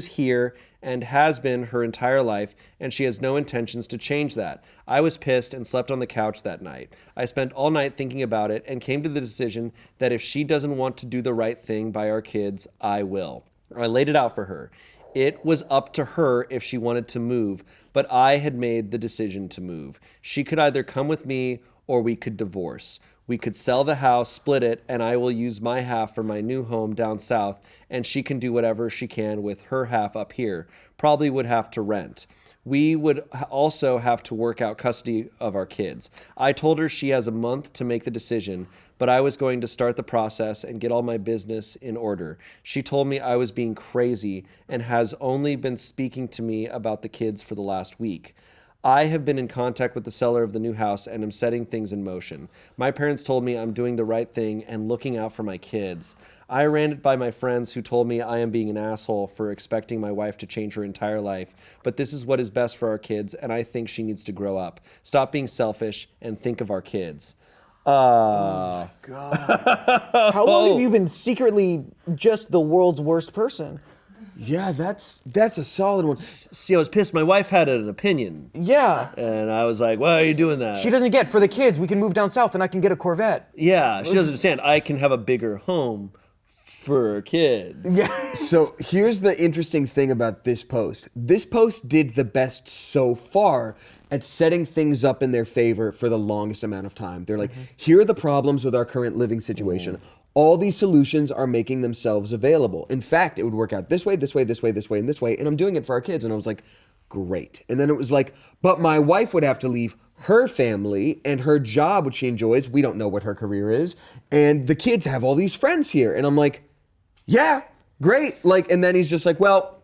here and has been her entire life, and she has no intentions to change that. I was pissed and slept on the couch that night. I spent all night thinking about it and came to the decision that if she doesn't want to do the right thing by our kids, I will. I laid it out for her. It was up to her if she wanted to move, but I had made the decision to move. She could either come with me or we could divorce. We could sell the house, split it, and I will use my half for my new home down south, and she can do whatever she can with her half up here. Probably would have to rent. We would also have to work out custody of our kids. I told her she has a month to make the decision, but I was going to start the process and get all my business in order. She told me I was being crazy and has only been speaking to me about the kids for the last week. I have been in contact with the seller of the new house and am setting things in motion. My parents told me I'm doing the right thing and looking out for my kids. I ran it by my friends who told me I am being an asshole for expecting my wife to change her entire life, but this is what is best for our kids, and I think she needs to grow up. Stop being selfish and think of our kids. Oh my God. How long have you been secretly just the world's worst person? Yeah, that's a solid one. See, I was pissed. My wife had an opinion. Yeah. And I was like, why are you doing that? She doesn't get, for the kids, we can move down south and I can get a Corvette. Yeah, she doesn't understand. I can have a bigger home for kids. Yeah. So here's the interesting thing about this post. This post did the best so far at setting things up in their favor for the longest amount of time. They're like, here are the problems with our current living situation. All these solutions are making themselves available. In fact, it would work out this way, this way, this way, this way, and this way, and I'm doing it for our kids. And I was like, great. And then it was like, but my wife would have to leave her family and her job, which she enjoys. We don't know what her career is. And the kids have all these friends here. And I'm like, yeah, great. Like, and then he's just like, well,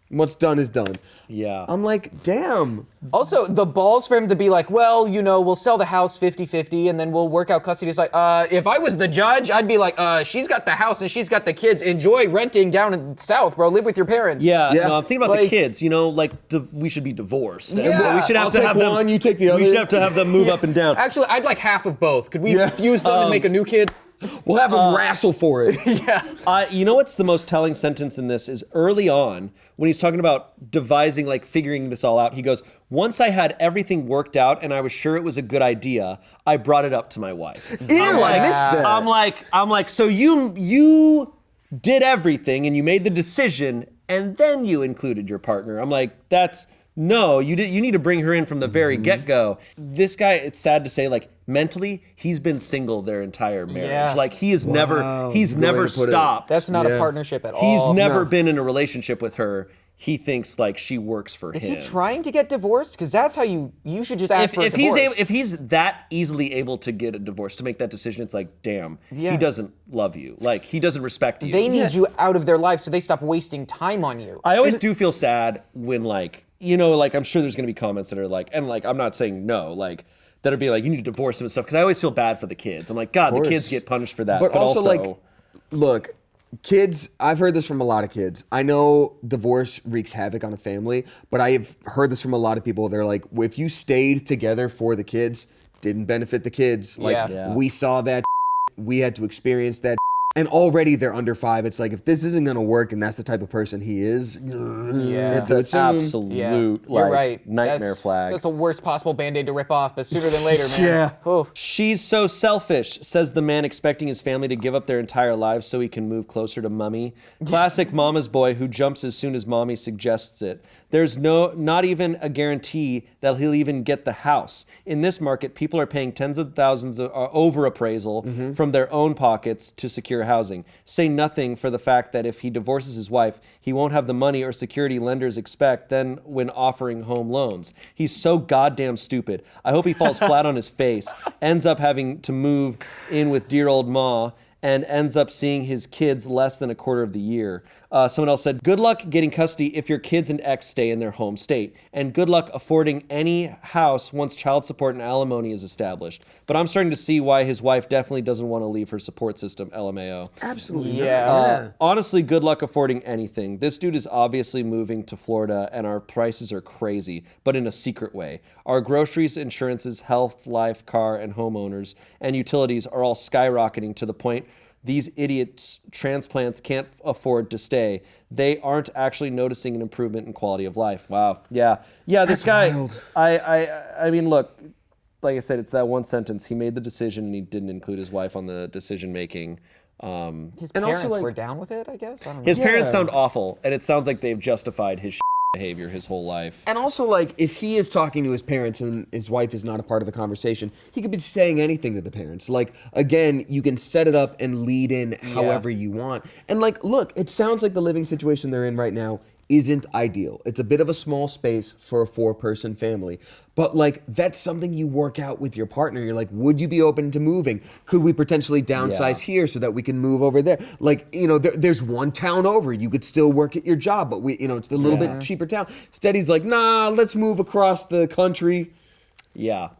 what's done is done. Yeah. I'm like, damn. Also, the balls for him to be like, well, we'll sell the house 50-50 and then we'll work out custody. It's like, if I was the judge, I'd be like, she's got the house and she's got the kids. Enjoy renting down in South, bro. Live with your parents. Yeah, Yeah. no, I'm thinking about the kids. We should be divorced. Yeah. We should have I'll to take have them. one, you take the other. We should have to have them move up and down. Actually, I'd like half of both. Could we fuse them and make a new kid? We'll have them wrestle for it. You know what's the most telling sentence in this is early on when he's talking about devising, like figuring this all out. He goes, "Once I had everything worked out and I was sure it was a good idea, I brought it up to my wife." Ew, I missed that. I'm like, so you did everything and you made the decision and then you included your partner. I'm like, no, you need to bring her in from the very get-go. This guy, it's sad to say, like mentally, he's been single their entire marriage. Yeah. Like he's never Good way never to put it. stopped. That's not a partnership at all. He's never No. been in a relationship with her. He thinks like she works for Is him. he trying to get divorced? Because that's how you should just ask for a If he's divorce. if he's that easily able to get a divorce, to make that decision, it's like, damn, Yeah. he doesn't love you. Like he doesn't respect you. They need you out of their life so they stop wasting time on you. I always do feel sad when like, like I'm sure there's gonna be comments that are like, and like I'm not saying no, like that'll be like you need to divorce him and stuff, because I always feel bad for the kids. I'm like, God, the kids get punished for that. But also, like, look, kids, I've heard this from a lot of kids. I know divorce wreaks havoc on a family, but I have heard this from a lot of people. They're like, if you stayed together for the kids, didn't benefit the kids. Like, Yeah. we saw that, we had to experience that. And already they're under 5. It's like, if this isn't going to work and that's the type of person he is, it's an absolute You're right. nightmare flag. That's the worst possible Band-Aid to rip off, but sooner than later, man. Yeah. Oh. She's so selfish, says the man expecting his family to give up their entire lives so he can move closer to Mummy. Classic mama's boy who jumps as soon as mommy suggests it. There's not even a guarantee that he'll even get the house. In this market, people are paying tens of thousands of over appraisal from their own pockets to secure housing. Say nothing for the fact that if he divorces his wife, he won't have the money or security lenders expect then when offering home loans. He's so goddamn stupid. I hope he falls flat on his face, ends up having to move in with dear old Ma, and ends up seeing his kids less than a quarter of the year. Someone else said, good luck getting custody if your kids and ex stay in their home state. And good luck affording any house once child support and alimony is established. But I'm starting to see why his wife definitely doesn't want to leave her support system, LMAO. absolutely. Yeah. Honestly, good luck affording anything. This dude is obviously moving to Florida and our prices are crazy, but in a secret way. Our groceries, insurances, health, life, car, and homeowners and utilities are all skyrocketing to the point these idiots transplants can't afford to stay. They aren't actually noticing an improvement in quality of life. Wow. Yeah. This guy. wild. I mean, look. Like I said, it's that one sentence. He made the decision and he didn't include his wife on the decision making. His And parents also, like- were down with it, I guess? I don't know. His parents Yeah. sound awful, and it sounds like they've justified his behavior his whole life. And also, like, if he is talking to his parents and his wife is not a part of the conversation, he could be saying anything to the parents. Like, again, you can set it up and lead in however you want. And, like, look, it sounds like the living situation they're in right now isn't ideal. It's a bit of a small space for a 4-person family. But, like, that's something you work out with your partner. You're like, would you be open to moving? Could we potentially downsize here so that we can move over there? Like, there's one town over. You could still work at your job, but it's a little bit cheaper town. Steady's like, nah, let's move across the country. Yeah.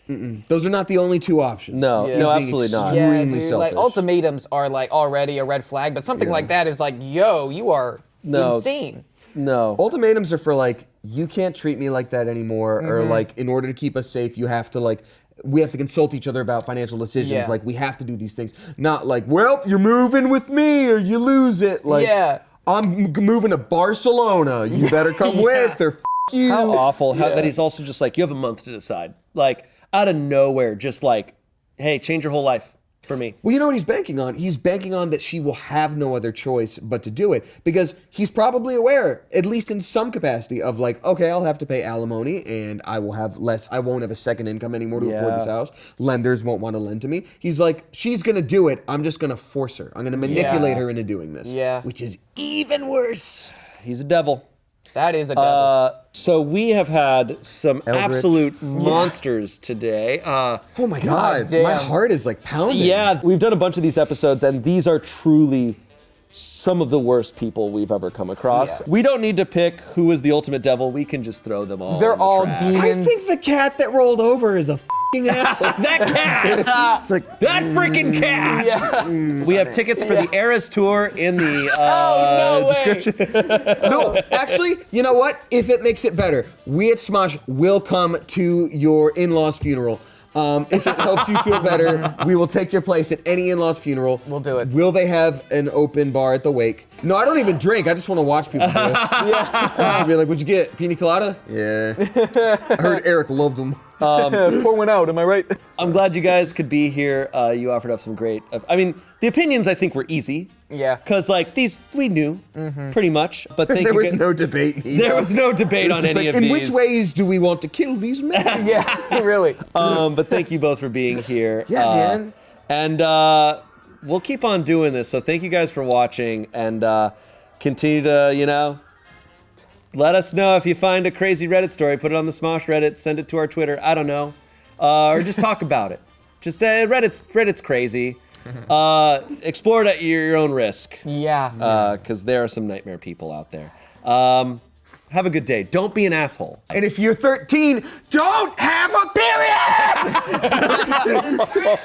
Those are not the only 2 options. No, He's no, being absolutely not. Yeah, extremely dude, like selfish. ultimatums are like already a red flag, but something like that is like, yo, you are insane. No. Ultimatums are for like, you can't treat me like that anymore, or like, in order to keep us safe, you have to like, we have to consult each other about financial decisions. Yeah. Like, we have to do these things. Not like, well, you're moving with me or you lose it. Like, Yeah. I'm moving to Barcelona. You better come with or you. How awful. How that he's also just like, you have a month to decide. Like, out of nowhere, just like, hey, change your whole life for me. Well, you know what he's banking on? He's banking on that she will have no other choice but to do it, because he's probably aware, at least in some capacity, of like, okay, I'll have to pay alimony and I will have less, I won't have a second income anymore to afford this house. Lenders won't want to lend to me. He's like, she's going to do it. I'm just going to force her. I'm going to manipulate her into doing this. Yeah. Which is even worse. He's a devil. That is a devil. So we have had some absolute monsters today. Oh my God, damn. my heart is like pounding. Yeah, we've done a bunch of these episodes, and these are truly some of the worst people we've ever come across. Yeah. We don't need to pick who is the ultimate devil. We can just throw them all. They're in the all trash. demons. I think the cat that rolled over is a f***ing asshole. That cat! It's like, That freaking cat! We have tickets for the Eras tour in the no way. description. no, actually, you know what? If it makes it better, we at Smosh will come to your in-laws funeral. If it helps you feel better, we will take your place at any in-laws funeral. We'll do it. Will they have an open bar at the wake? No, I don't even drink. I just want to watch people do it. Yeah. Just be like, what'd you get? Pina colada? Yeah. I heard Eric loved them. Pour one out, am I right? I'm glad you guys could be here. You offered up some great. I mean, the opinions I think were easy. Yeah. Because like these we knew pretty much, but thank There you. was no debate. There was no debate on It's just any like, of in these. which ways do we want to kill these men? Yeah, really. But thank you both for being here. Yeah, man. And we'll keep on doing this. So thank you guys for watching, and continue to let us know if you find a crazy Reddit story. Put it on the Smosh Reddit. Send it to our Twitter. I don't know, or just talk about it. Just Reddit's crazy. Explore it at your own risk. Yeah. Because there are some nightmare people out there. Have a good day. Don't be an asshole. And if you're 13, don't have a period!